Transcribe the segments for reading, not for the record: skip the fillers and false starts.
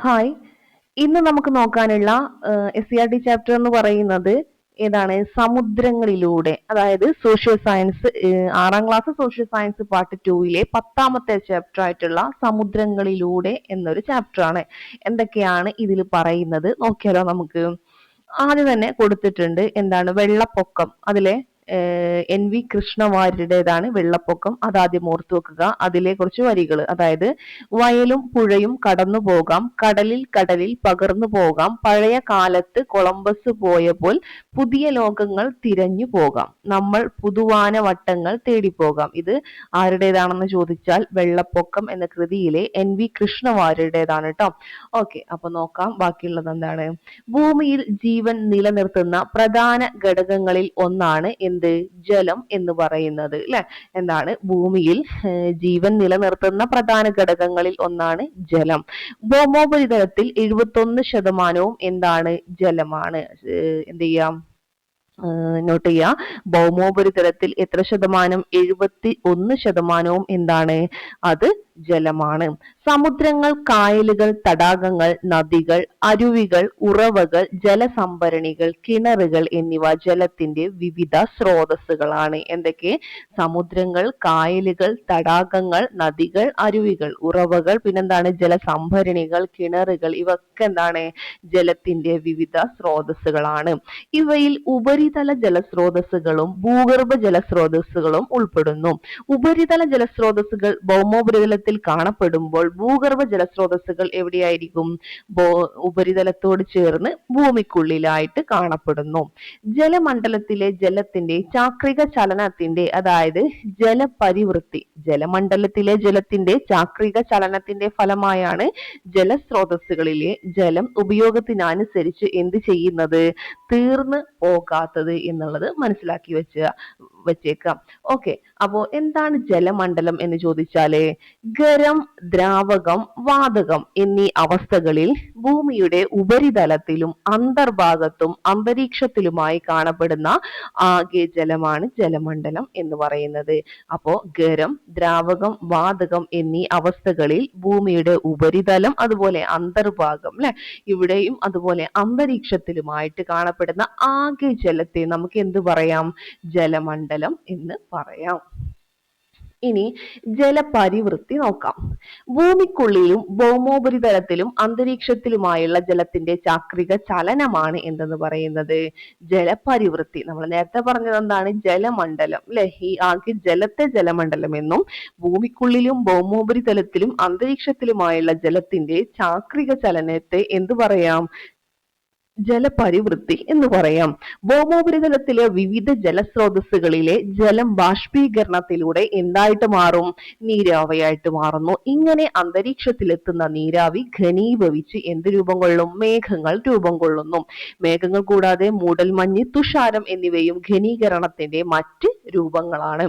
Hi. ഇന്ന് നമുക്ക് നോക്കാനുള്ള SCRT ചാപ്റ്റർ എന്ന് പറയുന്നത് ഏതാണ്? സമുദ്രങ്ങളിലൂടെ. അതായത് സോഷ്യൽ സയൻസ് 6ാം ക്ലാസ് സോഷ്യൽ സയൻസ് പാർട്ട് 2ലെ 10ാമത്തെ ചാപ്റ്റർ ആയിട്ടുള്ള സമുദ്രങ്ങളിലൂടെ എന്നൊരു ചാപ്റ്റർ ആണ്. എന്തൊക്കെയാണ് ഇതിൽ പറയുന്നത് നോക്കിയാലോ നമുക്ക്. ആദ്യം തന്നെ കൊടുത്തിട്ടുണ്ട് എന്താണ് വെള്ളപ്പൊക്കം. അതിലെ NV കൃഷ്ണവാര്യരുടേതാണ് വെള്ളപ്പൊക്കം. അതാദ്യം ഓർത്തു വെക്കുക. അതിലെ കുറച്ച് വരികൾ, അതായത് വയലും പുഴയും കടന്നു പോകാം, കടലിൽ പകർന്നു പോകാം, പഴയ കാലത്ത് കൊളംബസ് പോയപ്പോൾ പുതിയ ലോകങ്ങൾ തിരഞ്ഞു പോകാം, നമ്മൾ പുതുവാന വട്ടങ്ങൾ തേടിപ്പോകാം. ഇത് ആരുടേതാണെന്ന് ചോദിച്ചാൽ വെള്ളപ്പൊക്കം എന്ന കൃതിയിലെ NV കൃഷ്ണവാര്യരുടേതാണ് കേട്ടോ. ഓക്കെ, അപ്പൊ നോക്കാം ബാക്കിയുള്ളത് എന്താണ്. ഭൂമിയിൽ ജീവൻ നിലനിർത്തുന്ന പ്രധാന ഘടകങ്ങളിൽ ഒന്നാണ് എന്ത്? ജലം എന്ന് പറയുന്നത് അല്ലെ. എന്താണ്? ഭൂമിയിൽ ജീവൻ നിലനിർത്തുന്ന പ്രധാന ഘടകങ്ങളിൽ ഒന്നാണ് ജലം. ഭൗമോപരിതലത്തിൽ 71% എന്താണ്? ജലമാണ്. എന്ത് ചെയ്യാം? നോട്ട് ചെയ്യാം. ഭൗമോപരിതലത്തിൽ എത്ര ശതമാനം? 71% എന്താണ്? അത് ജലമാണ്. സമുദ്രങ്ങൾ, കായലുകൾ, തടാകങ്ങൾ, നദികൾ, അരുവികൾ, ഉറവകൾ, ജലസംഭരണികൾ, കിണറുകൾ എന്നിവ ജലത്തിന്റെ വിവിധ സ്രോതസ്സുകളാണ്. എന്തൊക്കെ? സമുദ്രങ്ങൾ, കായലുകൾ, തടാകങ്ങൾ, നദികൾ, അരുവികൾ, ഉറവകൾ, പിന്നെന്താണ്? ജലസംഭരണികൾ, കിണറുകൾ, ഇവയൊക്കെ എന്താണ്? ജലത്തിന്റെ വിവിധ സ്രോതസ്സുകളാണ്. ഇവയിൽ ഉപരിതല ജലസ്രോതസ്സുകളും ഭൂഗർഭ ജലസ്രോതസ്സുകളും ഉൾപ്പെടുന്നു. ഉപരിതല ജലസ്രോതസ്സുകൾ ഭൗമോപരിതലത്തിൽ കാണപ്പെടുമ്പോൾ ഭൂഗർഭ ജലസ്രോതസ്സുകൾ എവിടെയായിരിക്കും? ഉപരിതലത്തോട് ചേർന്ന് ഭൂമിക്കുള്ളിലായിട്ട് കാണപ്പെടുന്നു. ജലമണ്ഡലത്തിലെ ജലത്തിന്റെ ചാക്രിക ചലനത്തിന്റെ, അതായത് ജലപരിവൃത്തി, ജലമണ്ഡലത്തിലെ ജലത്തിന്റെ ചാക്രിക ചലനത്തിന്റെ ഫലമായാണ് ജലസ്രോതസ്സുകളിലെ ജലം ഉപയോഗത്തിനനുസരിച്ച് എന്ത് ചെയ്യുന്നത്? തീർന്നു പോകാത്തത് എന്നുള്ളത് മനസ്സിലാക്കി വെച്ചേക്കാം. ഓക്കെ, അപ്പോ എന്താണ് ജലമണ്ഡലം എന്ന് ചോദിച്ചാല്, ഖരം, ദ്രാവകം, വാതകം എന്നീ അവസ്ഥകളിൽ ഭൂമിയുടെ ഉപരിതലത്തിലും അന്തർഭാഗത്തും അന്തരീക്ഷത്തിലുമായി കാണപ്പെടുന്ന ആകെ ജലമാണ് ജലമണ്ഡലം എന്ന് പറയുന്നത്. അപ്പോ ഖരം, ദ്രാവകം, വാതകം എന്നീ അവസ്ഥകളിൽ ഭൂമിയുടെ ഉപരിതലം, അതുപോലെ അന്തർഭാഗം അല്ലെ, ഇവിടെയും അതുപോലെ അന്തരീക്ഷത്തിലുമായിട്ട് കാണപ്പെടുന്ന ആകെ ജലത്തെ നമുക്ക് എന്ത് പറയാം? ജലമണ്ഡലം എന്ന് പറയാം. ഇനി ജലപരിവൃത്തി നോക്കാം. ഭൂമിക്കുള്ളിലും ഭൗമോപരിതലത്തിലും അന്തരീക്ഷത്തിലുമായുള്ള ജലത്തിന്റെ ചാക്രിക ചലനമാണ് എന്തെന്ന് പറയുന്നത്? ജലപരിവൃത്തി. നമ്മൾ നേരത്തെ പറഞ്ഞത് എന്താണ്? ജലമണ്ഡലം അല്ലെ. ഈ ആകെ ജലത്തെ ജലമണ്ഡലം എന്നും ഭൂമിക്കുള്ളിലും ഭൗമോപരിതലത്തിലും അന്തരീക്ഷത്തിലുമായുള്ള ജലത്തിന്റെ ചാക്രിക ചലനത്തെ എന്ത് പറയാം? ജലപരിവൃത്തി എന്ന് പറയാം. ഭൗമോപരിതലത്തിലെ വിവിധ ജലസ്രോതസ്സുകളിലെ ജലം ബാഷ്പീകരണത്തിലൂടെ എന്തായിട്ട് മാറും? നീരാവിയായിട്ട് മാറുന്നു. ഇങ്ങനെ അന്തരീക്ഷത്തിലെത്തുന്ന നീരാവി ഘനീഭവിച്ച് എന്ത് രൂപം കൊള്ളും? മേഘങ്ങൾ രൂപം കൊള്ളുന്നു. മേഘങ്ങൾ കൂടാതെ മൂടൽമഞ്ഞ്, തുഷാരം എന്നിവയും ഘനീകരണത്തിന്റെ മറ്റ് രൂപങ്ങളാണ്.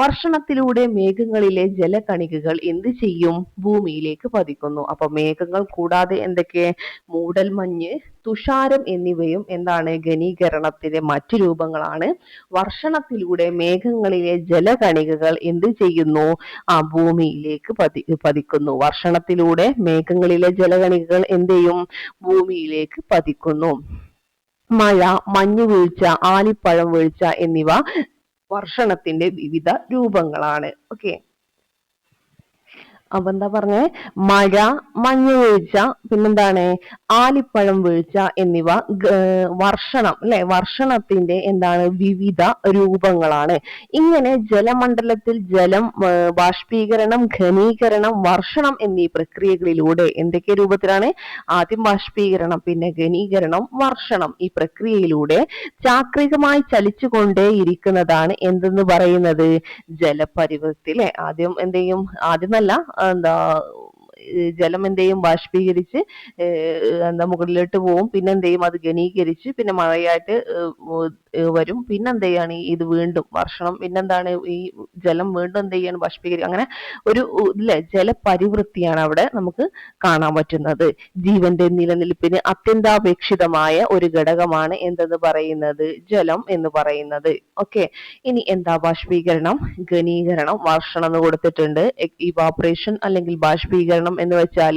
വർഷണത്തിലൂടെ മേഘങ്ങളിലെ ജലകണികകൾ എന്ത് ചെയ്യും? ഭൂമിയിലേക്ക് പതിക്കുന്നു. അപ്പൊ മേഘങ്ങൾ കൂടാതെ എന്തൊക്കെ? മൂടൽമഞ്ഞ്, തുഷാരം എന്നിവയും എന്താണ്? ഘനീകരണത്തിന്റെ മറ്റു രൂപങ്ങളാണ്. വർഷണത്തിലൂടെ മേഘങ്ങളിലെ ജലകണികകൾ എന്ത് ചെയ്യുന്നു? ഭൂമിയിലേക്ക് പതിക്കുന്നു. വർഷണത്തിലൂടെ മേഘങ്ങളിലെ ജലകണികകൾ എന്ത് ചെയ്യും? ഭൂമിയിലേക്ക് പതിക്കുന്നു. മഴ, മഞ്ഞുവീഴ്ച, ആലിപ്പഴം വീഴ്ച എന്നിവ വർഷണത്തിന്റെ വിവിധ രൂപങ്ങളാണ്. ഓക്കെ, അപ്പൊ എന്താ പറഞ്ഞേ? മഴ, മഞ്ഞുവീഴ്ച, പിന്നെന്താണ്? ആലിപ്പഴം വീഴ്ച എന്നിവ വർഷണം അല്ലെ, വർഷണത്തിന്റെ എന്താണ്? വിവിധ രൂപങ്ങളാണ്. ഇങ്ങനെ ജലമണ്ഡലത്തിൽ ജലം ബാഷ്പീകരണം, ഘനീകരണം, വർഷണം എന്നീ പ്രക്രിയകളിലൂടെ എന്തൊക്കെ രൂപത്തിലാണ്? ആദ്യം ബാഷ്പീകരണം, പിന്നെ ഘനീകരണം, വർഷണം. ഈ പ്രക്രിയയിലൂടെ ചാക്രികമായി ചലിച്ചുകൊണ്ടേയിരിക്കുന്നതാണ് എന്തെന്ന് പറയുന്നത്? ജലപരിവൃത്തി അല്ലെ. ആദ്യം എന്ത് ചെയ്യും? ആദ്യം നല്ല എന്താ ജലം എന്ത് ചെയ്യും? ബാഷ്പീകരിച്ച് മുകളിലോട്ട് പോവും. പിന്നെ എന്ത് ചെയ്യും? അത് ഘനീകരിച്ച് പിന്നെ മഴയായിട്ട് വരും. പിന്നെ എന്ത് ചെയ്യാണ്? ഇത് വീണ്ടും വർഷണം. പിന്നെന്താണ്? ഈ ജലം വീണ്ടും എന്ത് ചെയ്യാണ്? ബാഷ്പീകരിക്കും. അങ്ങനെ ഒരു ഇല്ലേ, ജലപരിവൃത്തിയാണ് അവിടെ നമുക്ക് കാണാൻ പറ്റുന്നത്. ജീവന്റെ നിലനിൽപ്പിന് അത്യന്താപേക്ഷിതമായ ഒരു ഘടകമാണ് എന്തെന്ന് പറയുന്നത്? ജലം എന്ന് പറയുന്നത്. ഓക്കെ, ഇനി എന്താ? ബാഷ്പീകരണം, ഘനീകരണം, വർഷണം എന്ന് കൊടുത്തിട്ടുണ്ട്. ഇവാപറേഷൻ അല്ലെങ്കിൽ ബാഷ്പീകരണം എന്ന് വെച്ചാൽ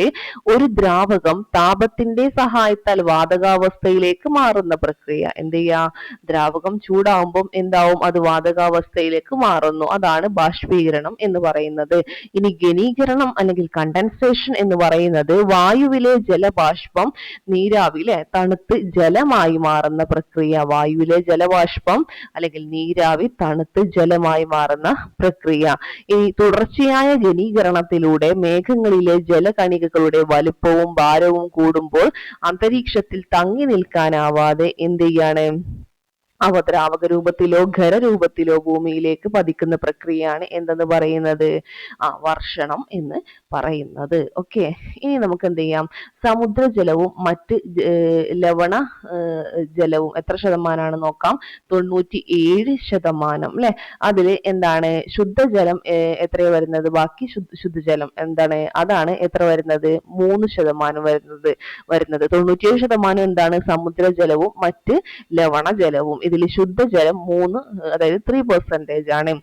ഒരു ദ്രാവകം താപത്തിന്റെ സഹായത്താൽ വാതകാവസ്ഥയിലേക്ക് മാറുന്ന പ്രക്രിയ. എന്ത് ചെയ്യാ, ദ്രാവകം ചൂടാവുമ്പം എന്താവും, അത് വാതകാവസ്ഥയിലേക്ക് മാറുന്നു. അതാണ് ബാഷ്പീകരണം എന്ന് പറയുന്നത്. ഇനി ഘനീകരണം അല്ലെങ്കിൽ കണ്ടൻസേഷൻ എന്ന് പറയുന്നത് വായുവിലെ ജലബാഷ്പം നീരാവിലെ തണുത്ത് ജലമായി മാറുന്ന പ്രക്രിയ. വായുവിലെ ജലബാഷ്പം അല്ലെങ്കിൽ നീരാവി തണുത്ത് ജലമായി മാറുന്ന പ്രക്രിയ. ഇനി തുടർച്ചയായ ഘനീകരണത്തിലൂടെ മേഘങ്ങളിലെ ജലകണികകളുടെ വലുപ്പവും ഭാരവും കൂടുമ്പോൾ അന്തരീക്ഷത്തിൽ തങ്ങി നിൽക്കാനാവാതെ എന്ത് ചെയ്യാണ്, അവ ദ്രാവക രൂപത്തിലോ ഖരരൂപത്തിലോ ഭൂമിയിലേക്ക് പതിക്കുന്ന പ്രക്രിയയാണ് എന്തെന്ന് പറയുന്നത്, വർഷണം എന്ന് പറയുന്നത്. ഓക്കെ, ഇനി നമുക്ക് എന്ത് ചെയ്യാം, സമുദ്രജലവും മറ്റ് ലവണ ജലവും എത്ര ശതമാനമാണ് നോക്കാം. 97% അല്ലെ. അതില് എന്താണ് ശുദ്ധജലം എത്രയാണ് വരുന്നത്, ബാക്കി ശുദ്ധജലം എന്താണ്, അതാണ് എത്ര വരുന്നത്, 3% വരുന്നത്. 97% എന്താണ് സമുദ്രജലവും മറ്റ് ലവണജലവും. ഇതിൽ ശുദ്ധജലം 3, അതായത് 3% ആണ്.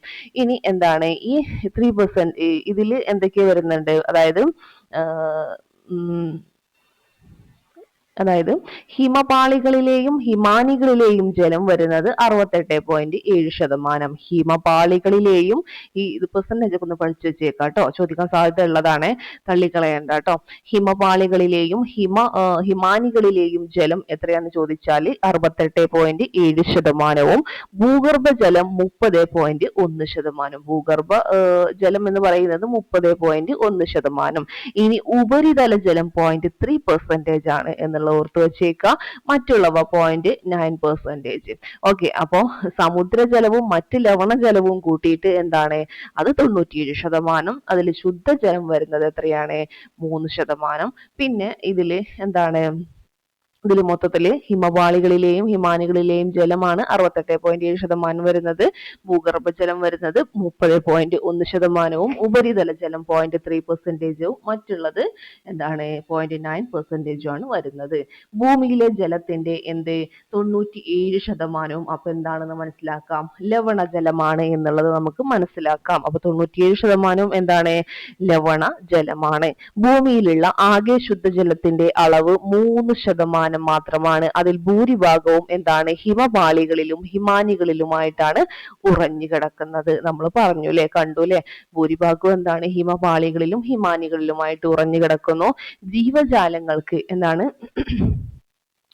ഇനി എന്താണ് ഈ 3%, ഇതിൽ എന്തൊക്കെയാ വരുന്നുണ്ട്, അതായത് ഹിമപാളികളിലെയും ഹിമാനികളിലെയും ജലം വരുന്നത് 68.7%. ഹിമപാളികളിലെയും, ഇത് പെർസെന്റേജ് ഒക്കെ ഒന്ന് പഠിച്ചു വെച്ചേക്കാട്ടോ, ചോദിക്കാൻ സാധ്യത ഉള്ളതാണ്, തള്ളിക്കളയണ്ട കേട്ടോ. ഹിമപാളികളിലെയും ഹിമാനികളിലെയും ജലം എത്രയാന്ന് ചോദിച്ചാൽ 68.7%. ഭൂഗർഭജലം 30.1%. ഭൂഗർഭ ജലം എന്ന് പറയുന്നത് 30.1%. ഇനി ഉപരിതല ജലം 0.3% ആണ് എന്നുള്ള ഓർത്ത് വെച്ചേക്കുക. മറ്റുള്ളവ 0.9%. ഓക്കെ, അപ്പോ സമുദ്രജലവും മറ്റ് ലവണജലവും കൂട്ടിയിട്ട് എന്താണ്, അത് 97%. അതിൽ ശുദ്ധജലം വരുന്നത് എത്രയാണ്, 3%. പിന്നെ ഇതില് എന്താണ്, ഇതിൽ മൊത്തത്തില് ഹിമപാളികളിലെയും ഹിമാനികളിലെയും ജലമാണ് 68.7% വരുന്നത്. ഭൂഗർഭജലം വരുന്നത് 30.1%, ഉപരിതല ജലം 0.3%, മറ്റുള്ളത് എന്താണ് 0.9% ആണ് വരുന്നത്. ഭൂമിയിലെ ജലത്തിന്റെ 97%, അപ്പൊ എന്താണെന്ന് മനസ്സിലാക്കാം, ലവണജലമാണ് എന്നുള്ളത് നമുക്ക് മനസ്സിലാക്കാം. അപ്പൊ 97% എന്താണ്, ലവണ ജലമാണ്. ഭൂമിയിലുള്ള ആകെ ശുദ്ധജലത്തിന്റെ അളവ് 3% മാത്രമാണ്. അതിൽ ഭൂരിഭാഗവും എന്താണ്, ഹിമപാളികളിലും ഹിമാനികളിലുമായിട്ടാണ് ഉറഞ്ഞു കിടക്കുന്നത്. നമ്മൾ പറഞ്ഞു അല്ലെ, കണ്ടു അല്ലെ, ഭൂരിഭാഗവും എന്താണ്, ഹിമപാളികളിലും ഹിമാനികളിലുമായിട്ട് ഉറഞ്ഞു കിടക്കുന്നു. ജീവജാലങ്ങൾക്ക് എന്താണ്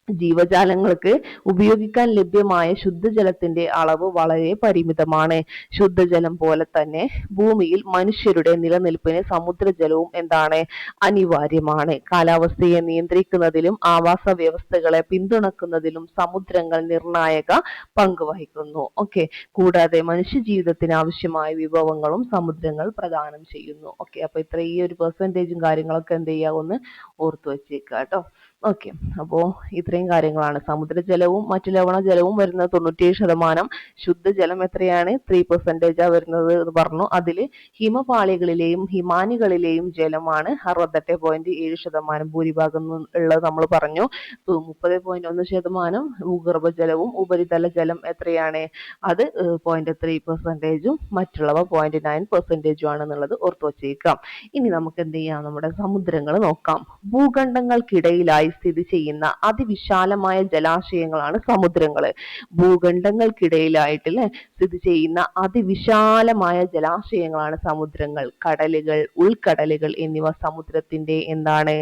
ജീവജാലങ്ങൾക്ക് ഉപയോഗിക്കാൻ ലഭ്യമായ ശുദ്ധജലത്തിന്റെ അളവ് വളരെ പരിമിതമാണ്. ശുദ്ധജലം പോലെ തന്നെ ഭൂമിയിൽ മനുഷ്യരുടെ നിലനിൽപ്പിന് സമുദ്രജലവും എന്താണ്, അനിവാര്യമാണ്. കാലാവസ്ഥയെ നിയന്ത്രിക്കുന്നതിലും ആവാസ വ്യവസ്ഥകളെ പിന്തുണക്കുന്നതിലും സമുദ്രങ്ങൾ നിർണായക പങ്ക് വഹിക്കുന്നു. ഓക്കെ, കൂടാതെ മനുഷ്യജീവിതത്തിന് ആവശ്യമായ വിഭവങ്ങളും സമുദ്രങ്ങൾ പ്രദാനം ചെയ്യുന്നു. ഓക്കെ, അപ്പൊ ഇത്ര ഈ ഒരു പെർസെന്റേജും കാര്യങ്ങളൊക്കെ എന്ത് ചെയ്യാ, ഒന്ന് ഓർത്തു വെച്ചേക്കുക കേട്ടോ. ഓക്കെ, അപ്പോ ഇത്രയും കാര്യങ്ങളാണ്. സമുദ്രജലവും മറ്റു ലവണജലവും വരുന്നത് 97%. ശുദ്ധജലം എത്രയാണ്, 3% വരുന്നത് എന്ന് പറഞ്ഞു. അതില് ഹിമപാളികളിലെയും ഹിമാനികളിലെയും ജലമാണ് 68.7%. ഭൂരിഭാഗം ഉള്ളത് നമ്മൾ പറഞ്ഞു. 30.1%. ഭൂഗർഭജലവും ഉപരിതല ജലം എത്രയാണ്, അത് 0.3%, മറ്റുള്ളവ 0.9% ആണെന്നുള്ളത് ഓർത്തു വച്ചേക്കാം. ഇനി നമുക്ക് എന്ത് ചെയ്യാം, നമ്മുടെ സമുദ്രങ്ങൾ നോക്കാം. ഭൂഖണ്ഡങ്ങൾക്കിടയിലായി സ്ഥിതി ചെയ്യുന്ന അതിവിശാലമായ ജലാശയങ്ങളാണ് സമുദ്രങ്ങൾ. ഭൂഖണ്ഡങ്ങൾക്കിടയിലായിട്ട് സ്ഥിതി ചെയ്യുന്ന അതിവിശാലമായ ജലാശയങ്ങളാണ് സമുദ്രങ്ങൾ. കടലുകൾ, ഉൾക്കടലുകൾ എന്നിവ സമുദ്രത്തിന്റെ എന്താണ്,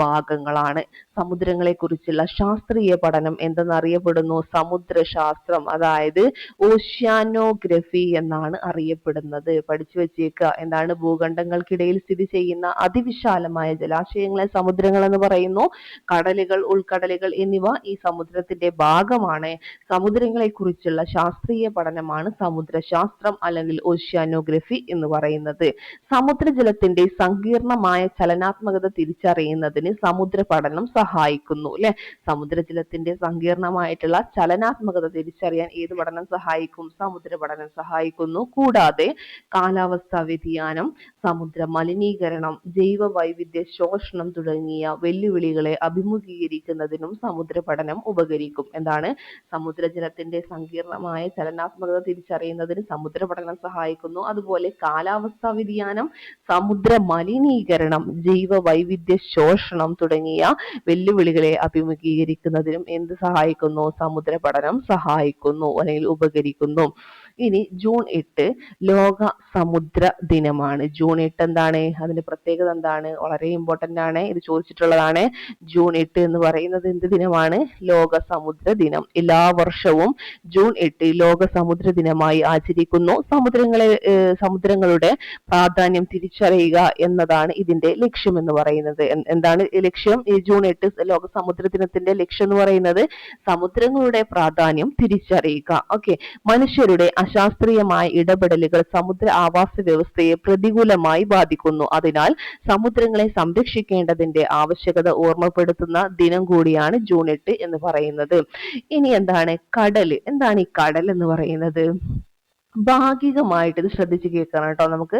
ഭാഗങ്ങളാണ്. സമുദ്രങ്ങളെ കുറിച്ചുള്ള ശാസ്ത്രീയ പഠനം എന്തെന്നറിയപ്പെടുന്നു, സമുദ്രശാസ്ത്രം, അതായത് ഓഷ്യാനോഗ്രഫി എന്നാണ് അറിയപ്പെടുന്നത്. പഠിച്ചു വെച്ചേക്കുക. എന്താണ്, ഭൂഖണ്ഡങ്ങൾക്കിടയിൽ സ്ഥിതി ചെയ്യുന്ന അതിവിശാലമായ ജലാശയങ്ങളെ സമുദ്രങ്ങൾ എന്ന് പറയുന്നു. കടലുകൾ, ഉൾക്കടലുകൾ എന്നിവ ഈ സമുദ്രത്തിന്റെ ഭാഗമാണ്. സമുദ്രങ്ങളെ കുറിച്ചുള്ള ശാസ്ത്രീയ പഠനമാണ് സമുദ്രശാസ്ത്രം അല്ലെങ്കിൽ ഓഷ്യാനോഗ്രഫി എന്ന് പറയുന്നത്. സമുദ്രജലത്തിന്റെ സങ്കീർണമായ ചലനാത്മകത തിരിച്ചറിയുന്നതിന് സമുദ്ര പഠനം സഹായിക്കുന്നു അല്ലെ. സമുദ്രജലത്തിന്റെ സങ്കീർണമായിട്ടുള്ള ചലനാത്മകത തിരിച്ചറിയാൻ ഏത് പഠനം സഹായിക്കും? സമുദ്ര പഠനം സഹായിക്കുന്നു. കൂടാതെ കാലാവസ്ഥാ വ്യതിയാനം, സമുദ്ര മലിനീകരണം, ജൈവ വൈവിധ്യ ശോഷണം തുടങ്ങിയ വെല്ലുവിളികളെ അഭിമുഖീകരിക്കുന്നതിനും സമുദ്ര പഠനം ഉപകരിക്കും. എന്താണ്? സമുദ്രജലത്തിന്റെ സങ്കീർണമായ ചലനാത്മകത തിരിച്ചറിയുന്നതിന് സമുദ്ര പഠനം സഹായിക്കുന്നു. അതുപോലെ കാലാവസ്ഥാ വ്യതിയാനം, സമുദ്ര മലിനീകരണം, ജൈവ വൈവിധ്യ ശോഷണം തുടങ്ങിയ വെല്ലുവിളികളെ അഭിമുഖീകരിക്കുന്നതിനും എന്ത് സഹായിക്കുന്നു? സമുദ്ര പഠനം സഹായിക്കുന്നു അല്ലെങ്കിൽ ഉപകരിക്കുന്നു. ഇനി ജൂൺ 8 ലോക സമുദ്ര ദിനമാണ്. ജൂൺ 8 എന്താണ്? അതിന്റെ പ്രത്യേകത എന്താണ്? വളരെ ഇമ്പോർട്ടന്റ് ആണ്, ഇത് ചോദിച്ചിട്ടുള്ളതാണ്. ജൂൺ 8 എന്ന് പറയുന്നത് എന്ത് ദിനമാണ്? ലോക സമുദ്ര ദിനം. എല്ലാ വർഷവും ജൂൺ 8 ലോക സമുദ്ര ദിനമായി ആചരിക്കുന്നു. സമുദ്രങ്ങളുടെ പ്രാധാന്യം തിരിച്ചറിയുക എന്നതാണ് ഇതിന്റെ ലക്ഷ്യം എന്ന് പറയുന്നത്. എന്താണ് ലക്ഷ്യം? ഈ ജൂൺ 8 ലോക സമുദ്ര ദിനത്തിന്റെ ലക്ഷ്യം എന്ന് പറയുന്നത് സമുദ്രങ്ങളുടെ പ്രാധാന്യം തിരിച്ചറിയുക. ഓക്കെ. മനുഷ്യരുടെ അശാസ്ത്രീയമായ ഇടപെടലുകൾ സമുദ്ര ആവാസ വ്യവസ്ഥയെ പ്രതികൂലമായി ബാധിക്കുന്നു. അതിനാൽ സമുദ്രങ്ങളെ സംരക്ഷിക്കേണ്ടതിന്റെ ആവശ്യകത ഓർമ്മപ്പെടുത്തുന്ന ദിനം കൂടിയാണ് ജൂൺ 8 എന്ന് പറയുന്നത്. ഇനി എന്താണ് കടൽ? എന്താണ് ഈ കടൽ എന്ന് പറയുന്നത്? ഭാഗികമായിട്ട്, ഇത് ശ്രദ്ധിച്ച് കേൾക്കണം കേട്ടോ, നമുക്ക്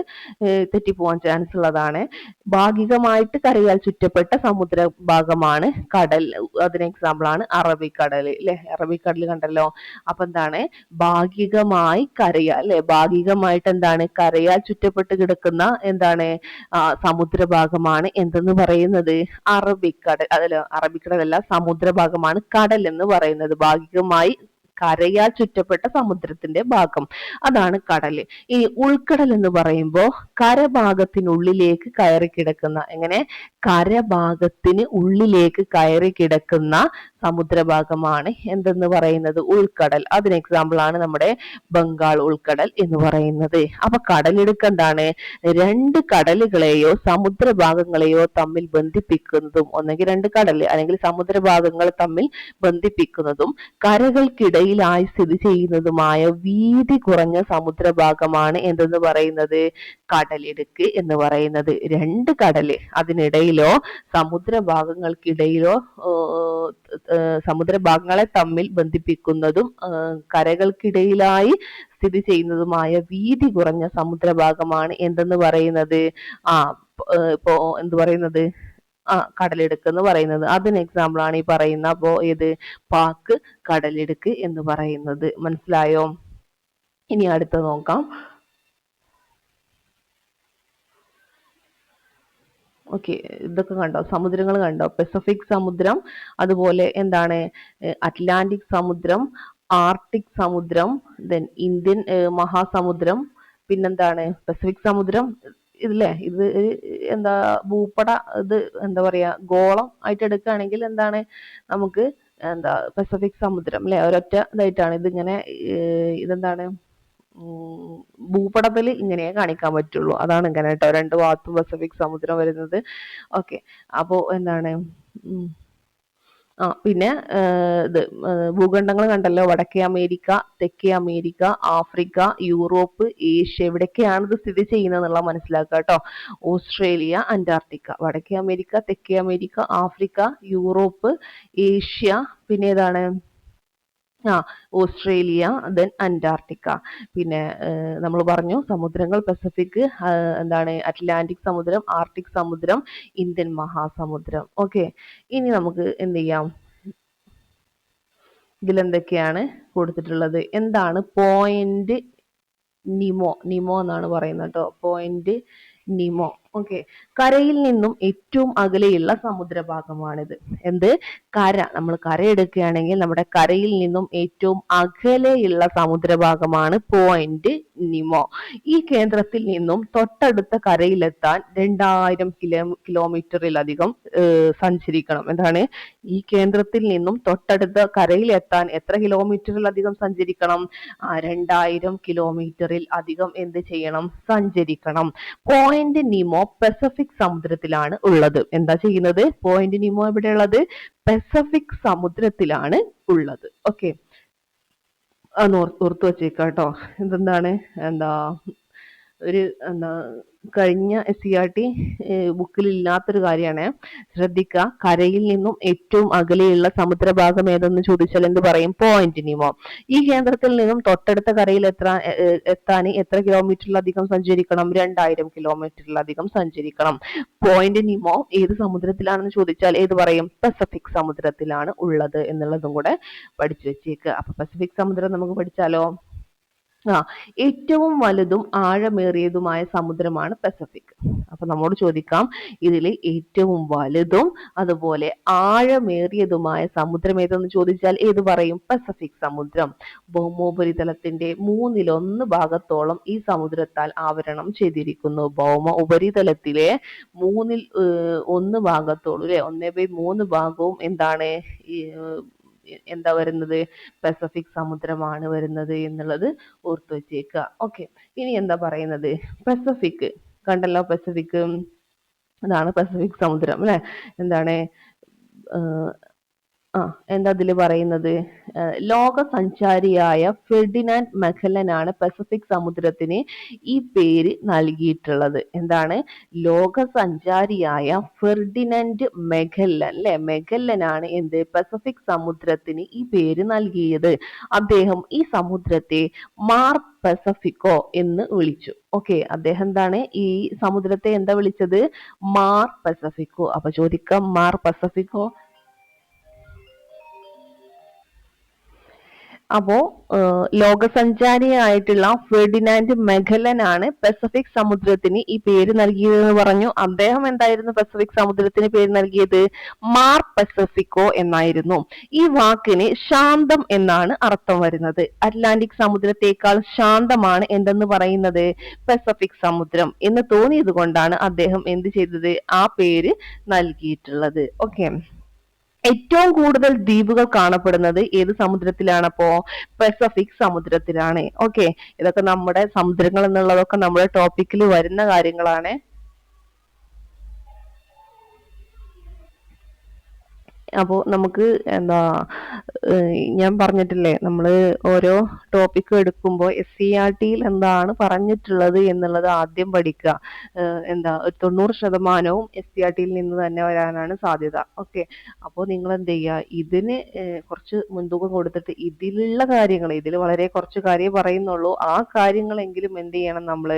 തെറ്റിപ്പോവാൻ ചാൻസ് ഉള്ളതാണ്. ഭാഗികമായിട്ട് കരയാൽ ചുറ്റപ്പെട്ട സമുദ്ര ഭാഗമാണ് കടൽ. അതിന് എക്സാമ്പിൾ ആണ് അറബിക്കടൽ അല്ലെ. അറബിക്കടൽ കണ്ടല്ലോ. അപ്പൊ എന്താണ്? ഭാഗികമായി കരയാൽ അല്ലെ, ഭാഗികമായിട്ട് എന്താണ് കരയാൽ ചുറ്റപ്പെട്ട് കിടക്കുന്ന എന്താണ് സമുദ്രഭാഗമാണ് എന്തെന്ന് പറയുന്നത്? അറബിക്കടൽ. അതല്ല, അറബിക്കടലല്ല, സമുദ്രഭാഗമാണ് കടൽ എന്ന് പറയുന്നത്. ഭാഗികമായി കരയാൽ ചുറ്റപ്പെട്ട സമുദ്രത്തിന്റെ ഭാഗം, അതാണ് കടല്. ഈ ഉൾക്കടൽ എന്ന് പറയുമ്പോൾ കരഭാഗത്തിനുള്ളിലേക്ക് കയറി കിടക്കുന്ന, എങ്ങനെ? കരഭാഗത്തിന് ഉള്ളിലേക്ക് കയറി കിടക്കുന്ന സമുദ്രഭാഗമാണ് എന്തെന്ന് പറയുന്നത്? ഉൾക്കടൽ. അതിന് എക്സാമ്പിൾ ആണ് നമ്മുടെ ബംഗാൾ ഉൾക്കടൽ എന്ന് പറയുന്നത്. അപ്പൊ കടലിടുക്ക് എന്താണ്? രണ്ട് കടലുകളെയോ സമുദ്രഭാഗങ്ങളെയോ തമ്മിൽ ബന്ധിപ്പിക്കുന്നതും, ഒന്നെങ്കിൽ രണ്ട് കടൽ അല്ലെങ്കിൽ സമുദ്രഭാഗങ്ങൾ തമ്മിൽ ബന്ധിപ്പിക്കുന്നതും കരകൾക്കിടയിലായി സ്ഥിതി ചെയ്യുന്നതുമായ വീതി കുറഞ്ഞ സമുദ്രഭാഗമാണ് എന്തെന്ന് പറയുന്നത്? കടലിടുക്ക് എന്ന് പറയുന്നത്. രണ്ട് കടല്, അതിനിടയിലോ സമുദ്രഭാഗങ്ങൾക്കിടയിലോ സമുദ്രഭാഗങ്ങളെ തമ്മിൽ ബന്ധിപ്പിക്കുന്നതും കരകൾക്കിടയിലായി സ്ഥിതി ചെയ്യുന്നതുമായ വീതി കുറഞ്ഞ സമുദ്രഭാഗമാണ് എന്തെന്ന് പറയുന്നത്? ഇപ്പോ എന്ത് പറയുന്നത്? കടലിടുക്ക് എന്ന് പറയുന്നത്. അതിന് എക്സാമ്പിൾ ആണ് ഈ പറയുന്ന അപ്പോ ഏത്? പാക്ക് കടലിടുക്ക് എന്ന് പറയുന്നത്. മനസ്സിലായോ? ഇനി അടുത്ത നോക്കാം. ഓക്കെ, ഇതൊക്കെ കണ്ടോ? സമുദ്രങ്ങൾ കണ്ടോ? പസഫിക് സമുദ്രം, അതുപോലെ എന്താണ് അറ്റ്ലാന്റിക് സമുദ്രം, ആർട്ടിക് സമുദ്രം, ദെൻ ഇന്ത്യൻ മഹാസമുദ്രം, പിന്നെന്താണ് പസഫിക് സമുദ്രം. ഇതില്ലേ, ഇത് എന്താ ഭൂപട, ഇത് എന്താ പറയാ, ഗോളം ആയിട്ട് എടുക്കുകയാണെങ്കിൽ എന്താണ് നമുക്ക് എന്താ പസഫിക് സമുദ്രം അല്ലെ, ഒരൊറ്റ ഇതായിട്ടാണ് ഇതിങ്ങനെ. ഇതെന്താണ് ഭൂപടത്തിൽ ഇങ്ങനെ കാണിക്കാൻ പറ്റുള്ളൂ. അതാണ് ഇങ്ങനെ കേട്ടോ, രണ്ട് ഭാഗത്തും പസഫിക് സമുദ്രം വരുന്നത്. ഓക്കെ, അപ്പോ എന്താണ് പിന്നെ ഇത് ഭൂഖണ്ഡങ്ങൾ കണ്ടല്ലോ. വടക്കേ അമേരിക്ക, തെക്കേ അമേരിക്ക, ആഫ്രിക്ക, യൂറോപ്പ്, ഏഷ്യ, ഇവിടൊക്കെയാണ് ഇത് സ്ഥിതി ചെയ്യുന്നത് എന്നുള്ള മനസ്സിലാക്കുക കേട്ടോ. Australia, Antarctica. വടക്കേ അമേരിക്ക, തെക്കേ അമേരിക്ക, ആഫ്രിക്ക, യൂറോപ്പ്, ഏഷ്യ, പിന്നെ ഏതാണ് ഓസ്ട്രേലിയ, ദെൻ അന്റാർട്ടിക്ക. പിന്നെ നമ്മൾ പറഞ്ഞു സമുദ്രങ്ങൾ പസഫിക്, എന്താണ് അറ്റ്ലാന്റിക് സമുദ്രം, ആർട്ടിക് സമുദ്രം, ഇന്ത്യൻ മഹാസമുദ്രം. ഓക്കെ, ഇനി നമുക്ക് എന്ത് ചെയ്യാം, ഇതിലെന്തൊക്കെയാണ് കൊടുത്തിട്ടുള്ളത്? എന്താണ് പോയിന്റ് നിമോ എന്നാണ് പറയുന്നത് കേട്ടോ. പോയിന്റ് നിമോ. ഓക്കെ, കരയിൽ നിന്നും ഏറ്റവും അകലെയുള്ള സമുദ്രഭാഗമാണിത്. എന്ത്? കര. നമ്മൾ കര എടുക്കുകയാണെങ്കിൽ നമ്മുടെ കരയിൽ നിന്നും ഏറ്റവും അകലെയുള്ള സമുദ്രഭാഗമാണ് പോയിന്റ് നിമോ. ഈ കേന്ദ്രത്തിൽ നിന്നും തൊട്ടടുത്ത കരയിലെത്താൻ 2000 കിലോമീറ്ററിലധികം സഞ്ചരിക്കണം. എന്താണ്? ഈ കേന്ദ്രത്തിൽ നിന്നും തൊട്ടടുത്ത കരയിലെത്താൻ എത്ര കിലോമീറ്ററിലധികം സഞ്ചരിക്കണം? 2000 കിലോമീറ്ററിൽ അധികം എന്ത് ചെയ്യണം? സഞ്ചരിക്കണം. പോയിന്റ് നിമോ പസഫിക് സമുദ്രത്തിലാണ് ഉള്ളത്. എന്താ ചെയ്യുന്നത്? പോയിന്റ് നിമോ എവിടെയുള്ളത്? പസഫിക് സമുദ്രത്തിലാണ് ഉള്ളത്. ഓക്കെ, ഓർത്തു വെച്ചേക്കാം കേട്ടോ. ഇതെന്താണ്? എന്താ ഒരു എന്താ കഴിഞ്ഞ SCERT ബുക്കിൽ ഇല്ലാത്തൊരു കാര്യമാണ്. ശ്രദ്ധിക്കുക, കരയിൽ നിന്നും ഏറ്റവും അകലെയുള്ള സമുദ്രഭാഗം ഏതെന്ന് ചോദിച്ചാൽ എന്ത് പറയും? പോയിന്റ് നിമോ. ഈ കേന്ദ്രത്തിൽ നിന്നും തൊട്ടടുത്ത കരയിൽ എത്താൻ എത്ര കിലോമീറ്ററിലധികം സഞ്ചരിക്കണം? 2000 കിലോമീറ്ററിലധികം സഞ്ചരിക്കണം. പോയിന്റ് നിമോ ഏത് സമുദ്രത്തിലാണെന്ന് ചോദിച്ചാൽ ഏത് പറയും? പസഫിക് സമുദ്രത്തിലാണ് ഉള്ളത് എന്നുള്ളതും കൂടെ പഠിച്ചു വെച്ചേക്കുക. അപ്പൊ പസഫിക് സമുദ്രം നമുക്ക് പഠിച്ചാലോ? ഏറ്റവും വലുതും ആഴമേറിയതുമായ സമുദ്രമാണ് പസഫിക്. അപ്പൊ നമ്മോട് ചോദിക്കാം, ഇതിൽ ഏറ്റവും വലുതും അതുപോലെ ആഴമേറിയതുമായ സമുദ്രം ഏതെന്ന് ചോദിച്ചാൽ ഏത് പറയും? പസഫിക് സമുദ്രം. ഭൗമോപരിതലത്തിന്റെ 1/3 ഭാഗത്തോളം ഈ സമുദ്രത്താൽ ആവരണം ചെയ്തിരിക്കുന്നു. ഭൗമ ഉപരിതലത്തിലെ 1/3 ഭാഗത്തോളം, അല്ലെ, 1/3 ഭാഗവും എന്താണ്? എന്താ വരുന്നത്? പസഫിക് സമുദ്രമാണ് വരുന്നത് എന്നുള്ളത് ഓർത്തു വെച്ചേക്കുക. ഓക്കെ, ഇനി എന്താ പറയുന്നത്? പസഫിക് കണ്ടല്ലോ, പസഫിക് അതാണ് പസഫിക് സമുദ്രം, അല്ലെ? എന്താണ് എന്താ അതിൽ പറയുന്നത്? ലോക സഞ്ചാരിയായ ഫെർഡിനാൻഡ് മെഗല്ലനാണ് പസഫിക് സമുദ്രത്തിന് ഈ പേര് നൽകിയിട്ടുള്ളത്. എന്താണ്? ലോക സഞ്ചാരിയായ ഫെർഡിനാൻഡ് മെഗല്ലൻ, അല്ലെ, മെഗല്ലനാണ് എന്ത്? പസഫിക് സമുദ്രത്തിന് ഈ പേര് നൽകിയത്. അദ്ദേഹം ഈ സമുദ്രത്തെ മാർ പസഫിക്കോ എന്ന് വിളിച്ചു. ഓക്കെ, അദ്ദേഹം എന്താണ് ഈ സമുദ്രത്തെ എന്താ വിളിച്ചത്? മാർ പസഫിക്കോ. അപ്പൊ ചോദിക്കാം, മാർ പസഫിക്കോ. അപ്പോ ലോകസഞ്ചാരിയായിട്ടുള്ള ഫെർഡിനാൻഡ് മെഗല്ലനാണ് പസഫിക് സമുദ്രത്തിന് ഈ പേര് നൽകിയതെന്ന് പറഞ്ഞു. അദ്ദേഹം എന്തായിരുന്നു പസഫിക് സമുദ്രത്തിന് പേര് നൽകിയത്? മാർ പസഫിക്കോ എന്നായിരുന്നു. ഈ വാക്കിന് ശാന്തം എന്നാണ് അർത്ഥം വരുന്നത്. അറ്റ്ലാന്റിക് സമുദ്രത്തേക്കാൾ ശാന്തമാണ് എന്തെന്ന് പറയുന്നത്? പസഫിക് സമുദ്രം എന്ന് തോന്നിയത് കൊണ്ടാണ് അദ്ദേഹം എന്ത് ചെയ്തത്? ആ പേര് നൽകിയിട്ടുള്ളത്. ഓക്കെ, ഏറ്റവും കൂടുതൽ ദ്വീപുകൾ കാണപ്പെടുന്നത് ഏത് സമുദ്രത്തിലാണപ്പോ? പസഫിക് സമുദ്രത്തിലാണ്. ഓക്കെ, ഇതൊക്കെ നമ്മുടെ സമുദ്രങ്ങൾ എന്നുള്ളതൊക്കെ നമ്മുടെ ടോപ്പിക്കിൽ വരുന്ന കാര്യങ്ങളാണ്. അപ്പോൾ നമുക്ക് എന്താ ഞാൻ പറഞ്ഞിട്ടില്ലേ, നമ്മൾ ഓരോ ടോപ്പിക് എടുക്കുമ്പോൾ SCERTയിൽ എന്താണ് പറഞ്ഞിട്ടുള്ളത് എന്നുള്ളത് ആദ്യം പഠിക്കുക. എന്താ 90% SCERTയിൽ നിന്ന് തന്നെ വരാനാണ് സാധ്യത. ഓക്കെ, അപ്പോൾ നിങ്ങൾ എന്ത് ചെയ്യുക, ഇതിന് കുറച്ച് മുൻതൂക്കം കൊടുത്തിട്ട് ഇതിലുള്ള കാര്യങ്ങൾ, ഇതിൽ വളരെ കുറച്ച് കാര്യം പറയുന്നുള്ളൂ, ആ കാര്യങ്ങളെങ്കിലും എന്ത് ചെയ്യണം, നമ്മൾ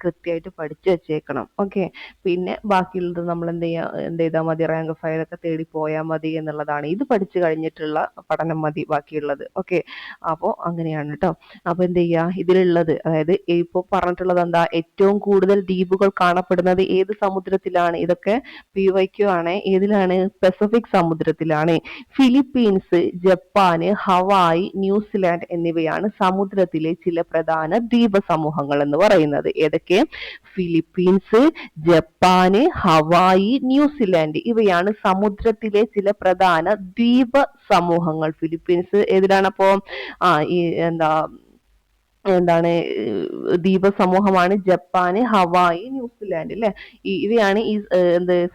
കൃത്യമായിട്ട് പഠിച്ചു വെച്ചേക്കണം. ഓക്കെ, പിന്നെ ബാക്കിയുള്ളത് നമ്മൾ എന്ത് ചെയ്താൽ മതി? റാങ്ക് ഫയലൊക്കെ തേടി പോയാൽ മതി എന്നുള്ളതാണ്. ഇത് പഠിച്ചു കഴിഞ്ഞിട്ടുള്ള പഠനം മതി ബാക്കിയുള്ളത്. ഓക്കെ, അപ്പോൾ അങ്ങനെയാണ് കേട്ടോ. അപ്പൊ എന്ത് ചെയ്യുക, ഇതിലുള്ളത്, അതായത് ഇപ്പൊ പറഞ്ഞിട്ടുള്ളത് എന്താ? ഏറ്റവും കൂടുതൽ ദ്വീപുകൾ കാണപ്പെടുന്നത് ഏത് സമുദ്രത്തിലാണ്? ഇതൊക്കെ PYQ ആണ്. ഏതിലാണ്? പസഫിക് സമുദ്രത്തിലാണ്. ഫിലിപ്പീൻസ്, ജപ്പാന്, ഹവായി, ന്യൂസിലാൻഡ് എന്നിവയാണ് സമുദ്രത്തിലെ ചില പ്രധാന ദ്വീപ സമൂഹങ്ങൾ എന്ന് പറയുന്നത്. ഏതൊക്കെ? ഫിലിപ്പീൻസ്, ജപ്പാന്, ഹവായി, ന്യൂസിലാൻഡ് ഇവയാണ് സമുദ്രത്തിലെ ചില പ്രധാന ദ്വീപ സമൂഹങ്ങൾ. ഫിലിപ്പീൻസ് ഏതിലാണപ്പോ? ഈ എന്താണ് ദ്വീപ സമൂഹമാണ്. ജപ്പാന്, ഹവായി, ന്യൂസിലാൻഡ്, അല്ലെ, ഇവയാണ് ഈ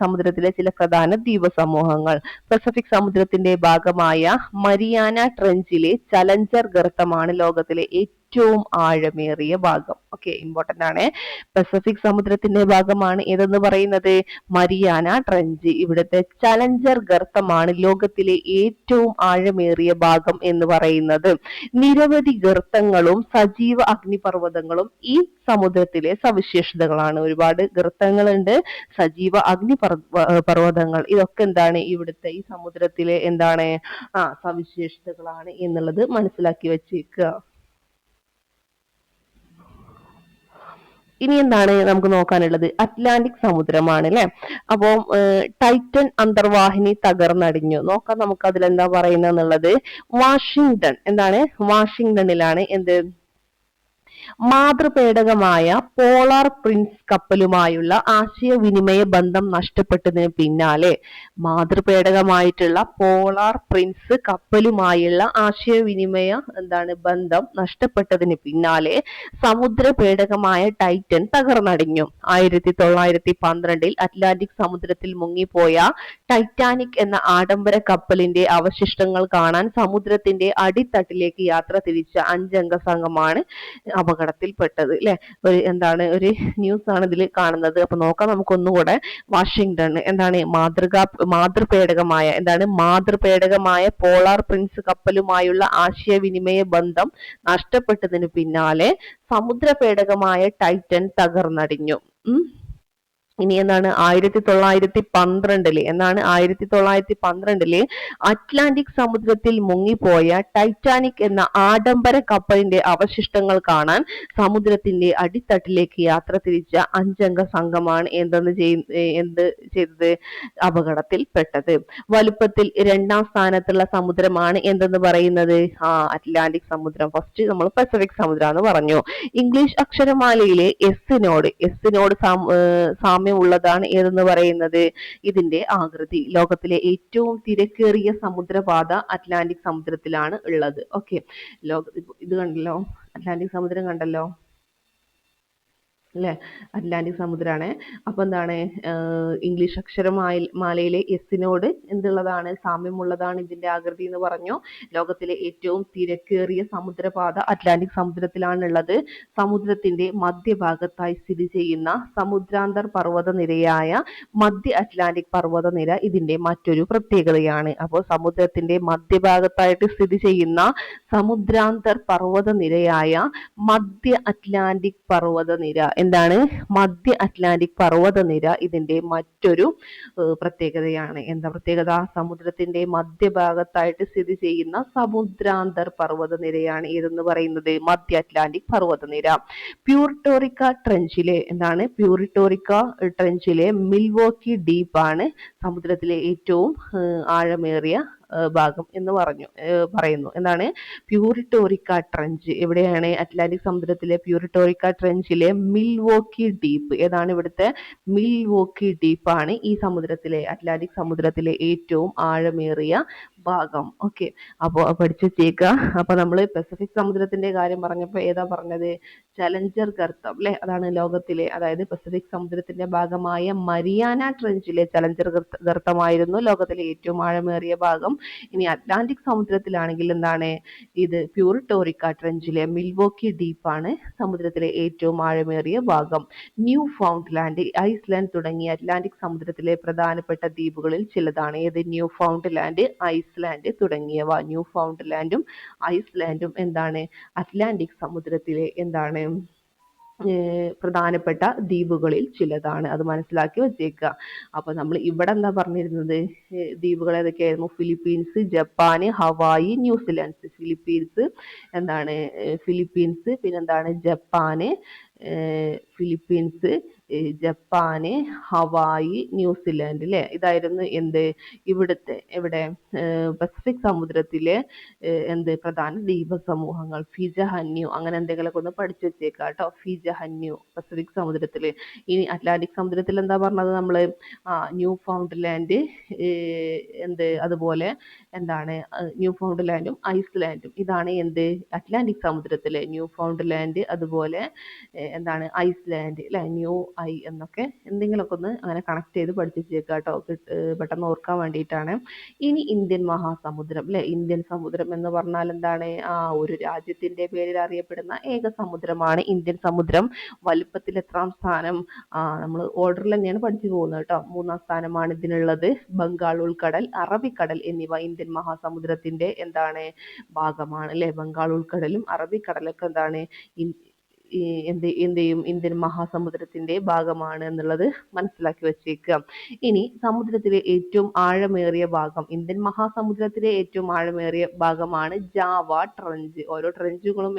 സമുദ്രത്തിലെ ചില പ്രധാന ദ്വീപ സമൂഹങ്ങൾ. പസഫിക് സമുദ്രത്തിന്റെ ഭാഗമായ മരിയാന ട്രെഞ്ചിലെ ചലഞ്ചർ ഗർത്തമാണ് ലോകത്തിലെ ഏറ്റവും ആഴമേറിയ ഭാഗം. ഓക്കെ, ഇമ്പോർട്ടന്റ് ആണ്. പസഫിക് സമുദ്രത്തിന്റെ ഭാഗമാണ് ഏതെന്ന് പറയുന്നത്? Mariana trench. ഇവിടുത്തെ ചലഞ്ചർ ഗർത്തമാണ് ലോകത്തിലെ ഏറ്റവും ആഴമേറിയ ഭാഗം എന്ന് പറയുന്നത്. നിരവധി ഗർത്തങ്ങളും സജീവ അഗ്നിപർവ്വതങ്ങളും ഈ സമുദ്രത്തിലെ സവിശേഷതകളാണ്. ഒരുപാട് ഗർത്തങ്ങളുണ്ട്, സജീവ പർവ്വതങ്ങൾ, ഇതൊക്കെ എന്താണ്? ഇവിടുത്തെ ഈ സമുദ്രത്തിലെ എന്താണ്? സവിശേഷതകളാണ് എന്നുള്ളത് മനസ്സിലാക്കി വെച്ചേക്കുക. ഇനി എന്താണ് നമുക്ക് നോക്കാനുള്ളത്? അറ്റ്ലാന്റിക് സമുദ്രമാണ്, അല്ലെ. അപ്പോ ടൈറ്റൻ അന്തർവാഹിനി തകർന്നടിഞ്ഞു. നോക്കാം നമുക്ക് അതിലെന്താ പറയുന്നത് എന്നുള്ളത്. വാഷിംഗ്ടൺ, എന്താണ്? വാഷിംഗ്ടണിലാണ് എന്ത്? മാതൃപേടകമായ പോളാർ പ്രിൻസ് കപ്പലുമായുള്ള ആശയവിനിമയ ബന്ധം നഷ്ടപ്പെട്ടതിന് പിന്നാലെ, മാതൃപേടകമായിട്ടുള്ള പോളാർ പ്രിൻസ് കപ്പലുമായുള്ള ആശയവിനിമയ ബന്ധം നഷ്ടപ്പെട്ടതിന് പിന്നാലെ സമുദ്രപേടകമായ ടൈറ്റൻ തകർന്നടിഞ്ഞു. 1912 അറ്റ്ലാന്റിക് സമുദ്രത്തിൽ മുങ്ങിപ്പോയ ടൈറ്റാനിക് എന്ന ആഡംബര കപ്പലിന്റെ അവശിഷ്ടങ്ങൾ കാണാൻ സമുദ്രത്തിന്റെ അടിത്തട്ടിലേക്ക് യാത്ര തിരിച്ച 5 അംഗ സംഘമാണ് അപകടത്തിൽപ്പെട്ടത് അല്ലെ. ഒരു ന്യൂസ് ആണ് ഇതിൽ കാണുന്നത്. അപ്പൊ നോക്കാം നമുക്ക് ഒന്നുകൂടെ. വാഷിംഗ്ടൺ എന്താണ് മാതൃപേടകമായ പോളാർ പ്രിൻസ് കപ്പലുമായുള്ള ആശയവിനിമയ ബന്ധം നഷ്ടപ്പെട്ടതിന് പിന്നാലെ സമുദ്ര പേടകമായ ടൈറ്റൻ തകർന്നടിഞ്ഞു. ഇനി എന്താണ് 1912 അറ്റ്ലാന്റിക് സമുദ്രത്തിൽ മുങ്ങിപ്പോയ ടൈറ്റാനിക് എന്ന ആഡംബര കപ്പലിന്റെ അവശിഷ്ടങ്ങൾ കാണാൻ സമുദ്രത്തിന്റെ അടിത്തട്ടിലേക്ക് യാത്ര തിരിച്ച 5 അംഗ സംഘമാണ് എന്ത് ചെയ്തത്, അപകടത്തിൽപ്പെട്ടത്. വലുപ്പത്തിൽ 2ാം സ്ഥാനത്തുള്ള സമുദ്രമാണ് എന്തെന്ന് പറയുന്നത്, അറ്റ്ലാന്റിക് സമുദ്രം. ഫസ്റ്റ് നമ്മൾ പസഫിക് സമുദ്രം എന്ന് പറഞ്ഞു. ഇംഗ്ലീഷ് അക്ഷരമാലയിലെ എസ്സിനോട് ഉള്ളതാണ് ഏതെന്ന് പറയുന്നത്, ഇതിന്റെ ആകൃതി. ലോകത്തിലെ ഏറ്റവും തിരക്കേറിയ സമുദ്രപാത അറ്റ്ലാന്റിക് സമുദ്രത്തിലാണ് ഉള്ളത്. ഓക്കെ, ഇത് കണ്ടല്ലോ, അറ്റ്ലാന്റിക് സമുദ്രം കണ്ടല്ലോ അല്ലെ, അറ്റ്ലാന്റിക് സമുദ്രമാണ്. അപ്പൊ എന്താണ്, ഇംഗ്ലീഷ് അക്ഷരമാലയിലെ എസ്സിനോട് എന്തുള്ളതാണ്, സാമ്യമുള്ളതാണ് ഇതിന്റെ ആകൃതി എന്ന് പറഞ്ഞു. ലോകത്തിലെ ഏറ്റവും തിരക്കേറിയ സമുദ്രപാത അറ്റ്ലാന്റിക് സമുദ്രത്തിലാണുള്ളത്. സമുദ്രത്തിന്റെ മധ്യഭാഗത്തായി സ്ഥിതി ചെയ്യുന്ന സമുദ്രാന്തർ പർവ്വതനിരയായ മധ്യ അറ്റ്ലാന്റിക് പർവ്വതനിര ഇതിന്റെ മറ്റൊരു പ്രത്യേകതയാണ്. അപ്പോൾ സമുദ്രത്തിന്റെ മധ്യഭാഗത്തായിട്ട് സ്ഥിതി ചെയ്യുന്ന സമുദ്രാന്തർ പർവ്വതനിരയായ മധ്യ അറ്റ്ലാന്റിക് പർവ്വതനിര എന്താണ്, മധ്യ അറ്റ്ലാന്റിക് പർവ്വതനിര ഇതിന്റെ മറ്റൊരു പ്രത്യേകതയാണ്. എന്താ പ്രത്യേകത, സമുദ്രത്തിന്റെ മധ്യഭാഗത്തായിട്ട് സ്ഥിതി ചെയ്യുന്ന സമുദ്രാന്തർ പർവ്വതനിരയാണ് ഏതെന്ന് പറയുന്നത്, മധ്യ അറ്റ്ലാന്റിക് പർവ്വതനിര. പ്യൂർട്ടോറിക്ക ട്രെഞ്ചിലെ മിൽവോക്കി ഡീപ്പ് ആണ് സമുദ്രത്തിലെ ഏറ്റവും ആഴമേറിയ ഭാഗം എന്ന് പറയുന്നു. എന്താണ്, പ്യൂരിട്ടോറിക്ക ട്രെഞ്ച് എവിടെയാണ്, അറ്റ്ലാന്റിക് സമുദ്രത്തിലെ പ്യൂരിട്ടോറിക്ക ട്രെഞ്ചിലെ മിൽവോക്കി ഡീപ്പ്. ഏതാണ് ഇവിടുത്തെ മിൽവോക്കി ഡീപ്പ് ആണ് ഈ അറ്റ്ലാന്റിക് സമുദ്രത്തിലെ ഏറ്റവും ആഴമേറിയ ഭാഗം. ഓക്കെ, അപ്പോൾ പഠിച്ചു വെച്ചേക്കുക. അപ്പൊ നമ്മൾ പസഫിക് സമുദ്രത്തിന്റെ കാര്യം പറഞ്ഞപ്പോൾ ഏതാ പറഞ്ഞത്, ചലഞ്ചർ ഗർത്തം അല്ലെ, അതാണ് ലോകത്തിലെ, അതായത് പസഫിക് സമുദ്രത്തിന്റെ ഭാഗമായ മരിയാന ട്രെഞ്ചിലെ ചലഞ്ചർ ഗർത്തമായിരുന്നു ലോകത്തിലെ ഏറ്റവും ആഴമേറിയ ഭാഗം. ഇനി അറ്റ്ലാന്റിക് സമുദ്രത്തിലാണെങ്കിൽ എന്താണ്, ഇത് പ്യൂർട്ടോറിക്ക ട്രെഞ്ചിലെ മിൽവോക്കി ഡീപ്പ് ആണ് സമുദ്രത്തിലെ ഏറ്റവും ആഴമേറിയ ഭാഗം. ന്യൂ ഫൗണ്ട്ലാൻഡ്, ഐസ്ലാൻഡ് തുടങ്ങിയ അറ്റ്ലാന്റിക് സമുദ്രത്തിലെ പ്രധാനപ്പെട്ട ദ്വീപുകളിൽ ചിലതാണ്. ഏത്, ന്യൂ ഫൗണ്ട്ലാൻഡ്, ഐസ്ലാൻഡ് തുടങ്ങിയവ. ന്യൂ ഫൗണ്ട്ലാൻഡും ഐസ്ലാൻഡും എന്താണ്, അറ്റ്ലാന്റിക് സമുദ്രത്തിലെ എന്താണ്, പ്രധാനപ്പെട്ട ദ്വീപുകളിൽ ചിലതാണ്. അത് മനസ്സിലാക്കി വെച്ചേക്കുക. അപ്പൊ നമ്മൾ ഇവിടെ എന്താ പറഞ്ഞിരുന്നത്, ദ്വീപുകൾ ഏതൊക്കെയായിരുന്നു, ഫിലിപ്പീൻസ്, ജപ്പാന്, ഹവായി, ന്യൂസിലാൻഡ്. ഫിലിപ്പീൻസ് പിന്നെന്താണ്, ജപ്പാന്, ഹവായി, ന്യൂസിലാൻഡ് അല്ലെ. ഇതായിരുന്നു ഇവിടെ പസഫിക് സമുദ്രത്തിലെ പ്രധാന ദ്വീപ സമൂഹങ്ങൾ. ഫിജഹന്യു, അങ്ങനെ എന്തെങ്കിലുമൊക്കെ ഒന്ന് പഠിച്ചു വെച്ചേക്കാം കേട്ടോ. ഫിജഹന്യു പസഫിക് സമുദ്രത്തില്. ഇനി അറ്റ്ലാന്റിക് സമുദ്രത്തിൽ എന്താ പറഞ്ഞത് നമ്മള്, ന്യൂ ഫൗണ്ട്ലാൻഡ്, അതുപോലെ ന്യൂ ഫൗണ്ട്ലാൻഡും ഐസ്ലാൻഡും. ഇതാണ് അറ്റ്ലാന്റിക് സമുദ്രത്തിലെ ന്യൂ ഫൗണ്ട്ലാൻഡ്, അതുപോലെ ഐസ്ലാൻഡ് അല്ലെ, ന്യൂ ഐ എന്നൊക്കെ എന്തെങ്കിലുമൊക്കെ ഒന്ന് അങ്ങനെ കണക്ട് ചെയ്ത് പഠിച്ചു വെച്ചേക്കാം കേട്ടോ, പെട്ടെന്ന് ഓർക്കാൻ വേണ്ടിയിട്ടാണ്. ഇനി ഇന്ത്യൻ മഹാസമുദ്രം അല്ലെ, ഇന്ത്യൻ സമുദ്രം എന്ന് പറഞ്ഞാൽ എന്താണ്, ഒരു രാജ്യത്തിന്റെ പേരിൽ അറിയപ്പെടുന്ന ഏക സമുദ്രമാണ് ഇന്ത്യൻ സമുദ്രം. വലുപ്പത്തിൽ എത്രാം സ്ഥാനം, നമ്മൾ ഓർഡറിൽ തന്നെയാണ് പഠിച്ചു പോകുന്നത് കേട്ടോ. 3ാം സ്ഥാനമാണ് ഇതിനുള്ളത്. ബംഗാൾ ഉൾക്കടൽ, അറബിക്കടൽ എന്നിവ ഇന്ത്യൻ മഹാസമുദ്രത്തിന്റെ ഭാഗമാണ് അല്ലെ. ബംഗാൾ ഉൾക്കടലും അറബിക്കടലൊക്കെ ഇന്ത്യൻ മഹാസമുദ്രത്തിന്റെ ഭാഗമാണ് എന്നുള്ളത് മനസ്സിലാക്കി വെച്ചേക്കുക. ഇനി സമുദ്രത്തിലെ ഏറ്റവും ആഴമേറിയ ഭാഗം, ഇന്ത്യൻ മഹാസമുദ്രത്തിലെ ഏറ്റവും ആഴമേറിയ ഭാഗമാണ് ജാവ ട്രെഞ്ച്. ഓരോ ട്രെഞ്ചുകളും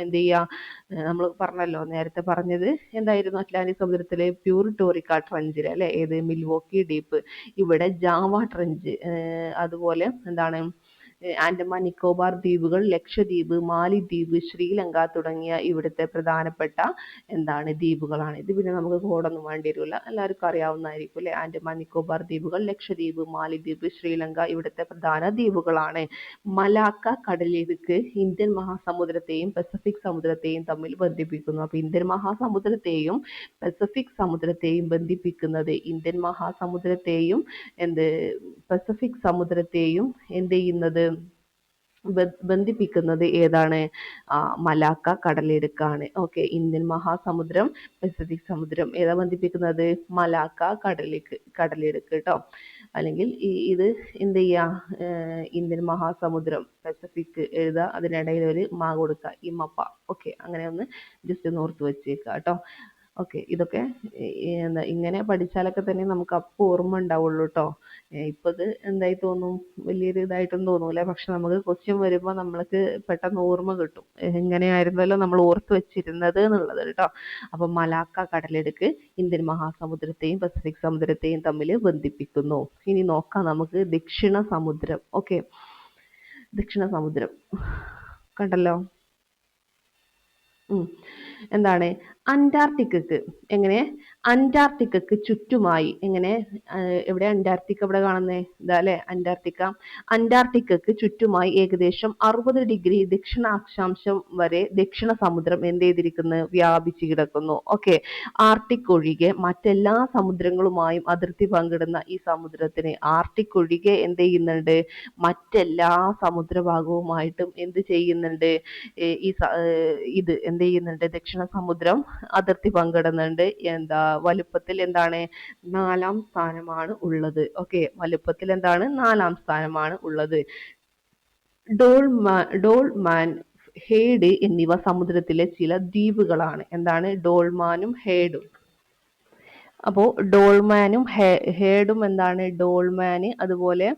നമ്മൾ പറഞ്ഞല്ലോ, നേരത്തെ പറഞ്ഞത് എന്തായിരുന്നു, അറ്റ്ലാന്റിക് സമുദ്രത്തിലെ പ്യൂർട്ടോറിക്ക ട്രെഞ്ചിൽ അല്ലെ, ഏത് മിൽവോക്കി ഡീപ്പ്. ഇവിടെ ജാവ ട്രെഞ്ച്, അതുപോലെ ആൻഡമാൻ നിക്കോബാർ ദ്വീപുകൾ, ലക്ഷദ്വീപ്, മാലിദ്വീപ്, ശ്രീലങ്ക തുടങ്ങിയ ഇവിടുത്തെ പ്രധാനപ്പെട്ട ദ്വീപുകളാണ്. ഇത് പിന്നെ നമുക്ക് കോഡൊന്നും വേണ്ടി വരില്ല, എല്ലാവർക്കും അറിയാവുന്നതായിരിക്കും അല്ലെ. ആൻഡമാൻ നിക്കോബാർ ദ്വീപുകൾ, ലക്ഷദ്വീപ്, മാലിദ്വീപ്, ശ്രീലങ്ക ഇവിടുത്തെ പ്രധാന ദ്വീപുകളാണ്. മലാക്ക കടലിടുക്ക് ഇന്ത്യൻ മഹാസമുദ്രത്തെയും പസഫിക് സമുദ്രത്തെയും തമ്മിൽ ബന്ധിപ്പിക്കുന്നു. അപ്പൊ ഇന്ത്യൻ മഹാസമുദ്രത്തെയും പസഫിക് സമുദ്രത്തെയും ബന്ധിപ്പിക്കുന്നത്, ഇന്ത്യൻ മഹാസമുദ്രത്തെയും പസഫിക് സമുദ്രത്തെയും ചെയ്യുന്നത്, ബന്ധിപ്പിക്കുന്നത് ഏതാണ്? മലാക്ക കടലിടുക്കാണ്. ഓക്കെ, ഇന്ത്യൻ മഹാസമുദ്രം പസഫിക് സമുദ്രം ഏതാ ബന്ധിപ്പിക്കുന്നത്? മലാക്ക കടലിടുക്ക് കേട്ടോ. അല്ലെങ്കിൽ ഇത് എന്ത് ചെയ്യാ, ഇന്ത്യൻ മഹാസമുദ്രം പസഫിക് എഴുതുക, അതിനിടയിൽ ഒരു മാ കൊടുക്കുക, ഇമപ്പ. ഓക്കെ, അങ്ങനെ ഒന്ന് ജസ്റ്റ് ഒന്ന് ഓർത്ത് വെച്ചേക്കുക കേട്ടോ. ഓക്കെ, ഇതൊക്കെ എന്താ ഇങ്ങനെ പഠിച്ചാലൊക്കെ തന്നെ നമുക്ക് അപ്പോൾ ഓർമ്മ ഉണ്ടാവുള്ളൂ കേട്ടോ. ഇപ്പൊ ഇത് എന്തായി തോന്നും, വലിയൊരു ഇതായിട്ടൊന്നും തോന്നൂല. പക്ഷെ നമുക്ക് ക്വസ്റ്റ്യൻ വരുമ്പോൾ നമ്മൾക്ക് പെട്ടെന്ന് ഓർമ്മ കിട്ടും, എങ്ങനെയായിരുന്നല്ലോ നമ്മൾ ഓർത്ത് വെച്ചിരുന്നത് എന്നുള്ളത് കേട്ടോ. അപ്പൊ മലാക്ക കടലിടുക്ക് ഇന്ത്യൻ മഹാസമുദ്രത്തെയും പസഫിക് സമുദ്രത്തെയും തമ്മിൽ ബന്ധിപ്പിക്കുന്നു. ഇനി നോക്കാം നമുക്ക് ദക്ഷിണ സമുദ്രം. ഓക്കെ, ദക്ഷിണ സമുദ്രം കണ്ടല്ലോ. എന്താണ്? അന്റാർട്ടിക്കക്ക് എങ്ങനെ? അന്റാർട്ടിക്കക്ക് ചുറ്റുമായി എങ്ങനെ? എവിടെ അന്റാർട്ടിക്ക ഇവിടെ കാണുന്നേ? ഇതാ അല്ലെ അന്റാർട്ടിക്ക. അന്റാർട്ടിക്കക്ക് ചുറ്റുമായി ഏകദേശം 60 ഡിഗ്രി ദക്ഷിണ അക്ഷാംശം വരെ ദക്ഷിണ സമുദ്രം എന്ത് ചെയ്തിരിക്കുന്നു? വ്യാപിച്ചു കിടക്കുന്നു. ഓക്കെ, ആർട്ടിക് ഒഴികെ മറ്റെല്ലാ സമുദ്രങ്ങളുമായും അതിർത്തി പങ്കിടുന്ന ഈ സമുദ്രത്തിന്, ആർട്ടിക് ഒഴികെ എന്ത് ചെയ്യുന്നുണ്ട്? മറ്റെല്ലാ സമുദ്രഭാഗവുമായിട്ടും എന്ത് ചെയ്യുന്നുണ്ട്? ഇത് എന്ത് ചെയ്യുന്നുണ്ട്? ദക്ഷിണ സമുദ്രം അതിർത്തി പങ്കിടുന്നുണ്ട്. എന്താ വലുപ്പത്തിൽ എന്താണ്? 4-ാം സ്ഥാനമാണ് ഉള്ളത്. ഓക്കെ, വലുപ്പത്തിൽ എന്താണ്? 4-ാം സ്ഥാനമാണ് ഉള്ളത്. ഡോൾമാൻ, ഹേഡ് എന്നിവ സമുദ്രത്തിലെ ചില ദ്വീപുകളാണ്. എന്താണ്? ഡോൾമാനും ഹേഡും. അപ്പോ ഡോൾമാനും ഹേഡും എന്താണ്? ഡോൾമാന് അതുപോലെ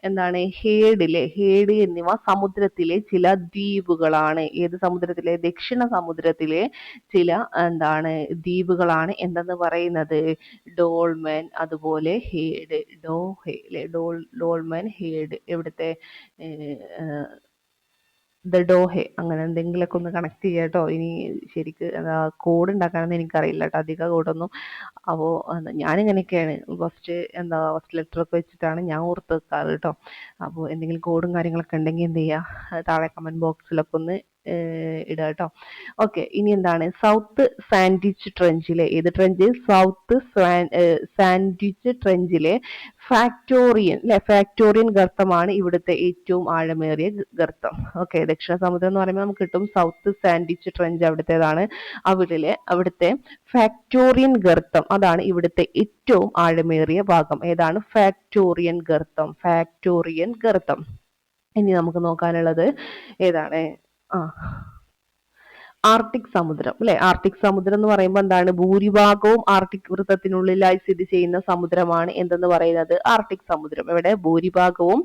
എന്താണ്? ഹേഡ് എന്നിവ സമുദ്രത്തിലെ ചില ദ്വീപുകളാണ്. ഏത് സമുദ്രത്തിലെ? ദക്ഷിണ സമുദ്രത്തിലെ ചില എന്താണ്? ദ്വീപുകളാണ് എന്തെന്ന് പറയുന്നത്? ഡോൾമാൻ അതുപോലെ ഹേഡ്. ഡോൾമാൻ ഹേഡ് എവിടുത്തെ? ഡോഹെ അങ്ങനെ എന്തെങ്കിലുമൊക്കെ ഒന്ന് കണക്ട് ചെയ്യാം കേട്ടോ. ഇനി ശരിക്ക് കോഡ് ഉണ്ടാക്കാനൊന്നും എനിക്കറിയില്ല കേട്ടോ, അധിക കോഡൊന്നും. അപ്പോൾ ഞാനിങ്ങനെയൊക്കെയാണ് ഫസ്റ്റ് ലെറ്റർ ഒക്കെ വെച്ചിട്ടാണ് ഞാൻ ഓർത്ത് വെക്കാറ് കേട്ടോ. അപ്പോൾ എന്തെങ്കിലും കോഡും കാര്യങ്ങളൊക്കെ ഉണ്ടെങ്കിൽ എന്ത് ചെയ്യുക, താഴെ കമൻറ്റ് ബോക്സിലൊക്കെ ഒന്ന് ഇടുക കേട്ടോ. ഓക്കെ, ഇനി എന്താണ്? സൗത്ത് സാൻഡ്വിച്ച് ട്രെഞ്ചിലെ ഏത് ട്രെഞ്ച്? സൗത്ത് സാൻഡ്വിച്ച് ട്രെഞ്ചിലെ ഫാക്ടോറിയൻ ഗർത്തമാണ് ഇവിടുത്തെ ഏറ്റവും ആഴമേറിയ ഗർത്തം. ഓക്കെ, ദക്ഷിണ സമുദ്രം എന്ന് പറയുമ്പോൾ നമുക്ക് കിട്ടും സൗത്ത് സാൻഡ്വിച്ച് ട്രെഞ്ച്, അവിടുത്തേതാണ്. അവിടുത്തെ ഫാക്ടോറിയൻ ഗർത്തം അതാണ് ഇവിടുത്തെ ഏറ്റവും ആഴമേറിയ ഭാഗം. ഏതാണ്? ഫാക്ടോറിയൻ ഗർത്തം. ഇനി നമുക്ക് നോക്കാനുള്ളത് ഏതാണ്? ആർട്ടിക് സമുദ്രം അല്ലെ. ആർട്ടിക് സമുദ്രം എന്ന് പറയുമ്പോൾ എന്താണ്? ഭൂരിഭാഗവും ആർട്ടിക് വൃത്തത്തിനുള്ളിലായി സ്ഥിതി ചെയ്യുന്ന സമുദ്രമാണ് എന്തെന്ന് പറയുന്നത്? ആർട്ടിക് സമുദ്രം. എവിടെ? ഭൂരിഭാഗവും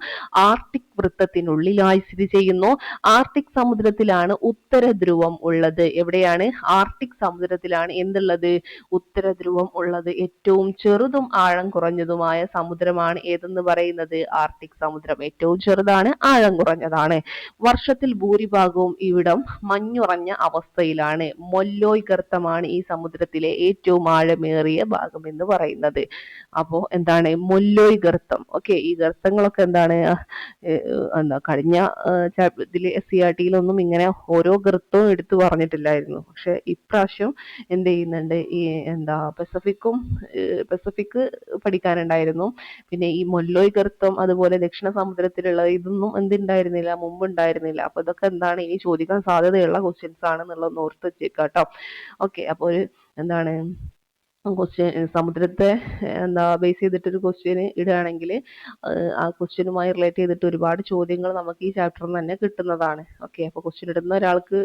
ആർട്ടിക് വൃത്തത്തിനുള്ളിലായി സ്ഥിതി ചെയ്യുന്നു. ആർട്ടിക് സമുദ്രത്തിലാണ് ഉത്തര ധ്രുവം ഉള്ളത്. എവിടെയാണ്? ആർട്ടിക് സമുദ്രത്തിലാണ് എന്തുള്ളത്? ഉത്തര ധ്രുവം ഉള്ളത്. ഏറ്റവും ചെറുതും ആഴം കുറഞ്ഞതുമായ സമുദ്രമാണ് ഏതെന്ന് പറയുന്നത്? ആർട്ടിക് സമുദ്രം. ഏറ്റവും ചെറുതാണ്, ആഴം കുറഞ്ഞതാണ്. വർഷത്തിൽ ഭൂരിഭാഗവും ഇവിടം മഞ്ഞുറഞ്ഞ അവസ്ഥയിലാണ്. മൊല്ലോയ് ഗർത്തമാണ് ഈ സമുദ്രത്തിലെ ഏറ്റവും ആഴമേറിയ ഭാഗം എന്ന് പറയുന്നത്. അപ്പോ എന്താണ്? മൊല്ലോയ് ഗർത്തം. ഓക്കെ, ഈ ഗർത്തങ്ങളൊക്കെ എന്താണ്? കഴിഞ്ഞ ഇതില് SCERT-യിലൊന്നും ഇങ്ങനെ ഓരോ ഗർത്തവും എടുത്തു പറഞ്ഞിട്ടില്ലായിരുന്നു. പക്ഷെ ഇപ്രാവശ്യം എന്ത് ചെയ്യുന്നുണ്ട്? ഈ പസഫിക് പഠിക്കാനുണ്ടായിരുന്നു. പിന്നെ ഈ മൊല്ലോയ് ഗർത്തം അതുപോലെ ദക്ഷിണ സമുദ്രത്തിലുള്ള ഇതൊന്നും എന്തുണ്ടായിരുന്നില്ല, മുമ്പ് ഉണ്ടായിരുന്നില്ല. അപ്പൊ ഇതൊക്കെ എന്താണ്? ഇനി ചോദിക്കാൻ സാധ്യതയുള്ള ക്വസ്റ്റ്യൻസ് ആണെന്നുള്ളത് ഓർത്ത് വെച്ചേക്കാം കേട്ടോ. ഓക്കെ, അപ്പോൾ ഒരു എന്താണ് സമുദ്രത്തെ ബേസ് ചെയ്തിട്ടൊരു ക്വസ്റ്റ്യൻ ഇടുകയാണെങ്കിൽ ആ ക്വസ്റ്റ്യനുമായി റിലേറ്റ് ചെയ്തിട്ട് ഒരുപാട് ചോദ്യങ്ങൾ നമുക്ക് ഈ ചാപ്റ്ററിൽ നിന്ന് തന്നെ കിട്ടുന്നതാണ്. ഓക്കെ, അപ്പോൾ ക്വസ്റ്റ്യൻ ഇടുന്ന ഒരാൾക്ക്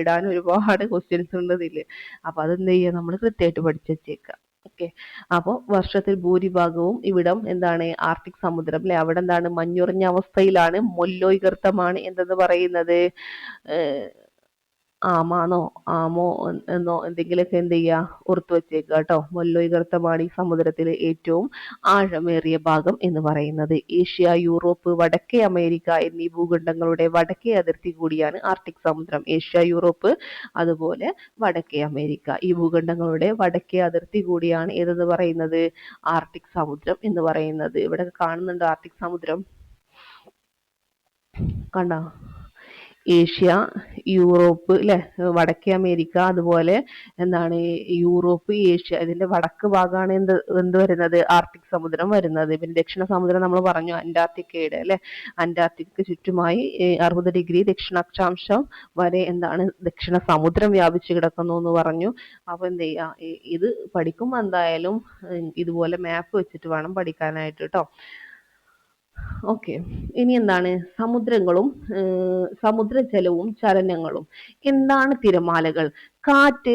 ഇടാൻ ഒരുപാട് ക്വസ്റ്റ്യൻസ് ഉണ്ട് ഇതിൽ. അപ്പോൾ അതെന്ത് ചെയ്യുക? നമ്മൾ കൃത്യമായിട്ട് പഠിച്ചു വെച്ചേക്കുക. ഓക്കെ, അപ്പോൾ വർഷത്തിൽ ഭൂരിഭാഗവും ഇവിടം എന്താണ്? ആർട്ടിക് സമുദ്രം അല്ലെ. അവിടെ എന്താണ്? മഞ്ഞുറഞ്ഞ അവസ്ഥയിലാണ്. മൊല്ലോയ് ഗർത്തമാണ് എന്തെന്ന് പറയുന്നത്? ആമോ എന്നോ എന്തെങ്കിലുമൊക്കെ എന്ത് ചെയ്യുക? ഓർത്ത് വെച്ചേക്കുക കേട്ടോ. മൊല്ലോയ് ഗർത്തമാണ് ഈ സമുദ്രത്തിലെ ഏറ്റവും ആഴമേറിയ ഭാഗം എന്ന് പറയുന്നത്. ഏഷ്യ, യൂറോപ്പ്, വടക്കേ അമേരിക്ക എന്നീ ഭൂഖണ്ഡങ്ങളുടെ വടക്കേ അതിർത്തി കൂടിയാണ് ആർട്ടിക് സമുദ്രം. ഏഷ്യ, യൂറോപ്പ് അതുപോലെ വടക്കേ അമേരിക്ക ഈ ഭൂഖണ്ഡങ്ങളുടെ വടക്കേ അതിർത്തി കൂടിയാണ് ഏതെന്ന് പറയുന്നത്? ആർട്ടിക് സമുദ്രം എന്ന് പറയുന്നത്. ഇവിടെ കാണുന്നുണ്ട് ആർട്ടിക് സമുദ്രം, കണ്ടോ? ഏഷ്യ, യൂറോപ്പ് അല്ലെ, വടക്കേ അമേരിക്ക, അതുപോലെ എന്താണ് യൂറോപ്പ്, ഏഷ്യ, ഇതിന്റെ വടക്ക് ഭാഗമാണ് എന്ത് വരുന്നത്, ആർട്ടിക് സമുദ്രം വരുന്നത്. പിന്നെ ദക്ഷിണ സമുദ്രം നമ്മൾ പറഞ്ഞു അന്റാർട്ടിക്കയുടെ അല്ലെ, അന്റാർട്ടിക്കക്ക് ചുറ്റുമായി 60 ഡിഗ്രി ദക്ഷിണാക്ഷാംശം വരെ എന്താണ് ദക്ഷിണ സമുദ്രം വ്യാപിച്ചു കിടക്കുന്നു എന്ന് പറഞ്ഞു. അപ്പൊ എന്ത് ചെയ്യാ, ഇത് പഠിക്കുമ്പോൾ എന്തായാലും ഇതുപോലെ മാപ്പ് വെച്ചിട്ട് വേണം പഠിക്കാനായിട്ട് കേട്ടോ. ഓക്കെ, ഇനി എന്താണ് സമുദ്രങ്ങളും സമുദ്രജലവും ചലനങ്ങളും. എന്താണ് തിരമാലകൾ? കാറ്റ്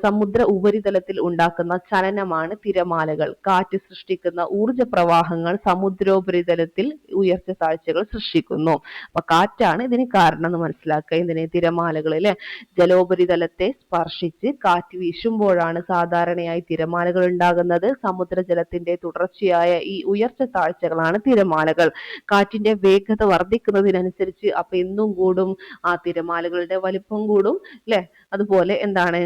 സമുദ്ര ഉപരിതലത്തിൽ ഉണ്ടാക്കുന്ന ചലനമാണ് തിരമാലകൾ. കാറ്റ് സൃഷ്ടിക്കുന്ന ഊർജ പ്രവാഹങ്ങൾ സമുദ്രോപരിതലത്തിൽ ഉയർച്ച താഴ്ചകൾ സൃഷ്ടിക്കുന്നു. അപ്പൊ കാറ്റാണ് ഇതിന് കാരണം എന്ന് മനസ്സിലാക്കുക. ഇതിനെ തിരമാലകൾ അല്ലെ, ജലോപരിതലത്തെ സ്പർശിച്ച് കാറ്റ് വീശുമ്പോഴാണ് സാധാരണയായി തിരമാലകൾ ഉണ്ടാകുന്നത്. സമുദ്രജലത്തിന്റെ തുടർച്ചയായ ഈ ഉയർച്ച താഴ്ചകളാണ് തിരമാലകൾ. കാറ്റിന്റെ വേഗത വർദ്ധിക്കുന്നതിനനുസരിച്ച് അപ്പൊ എന്തും കൂടും, ആ തിരമാലകളുടെ വലിപ്പം കൂടും അല്ലെ. അതുപോലെ എന്താണ്,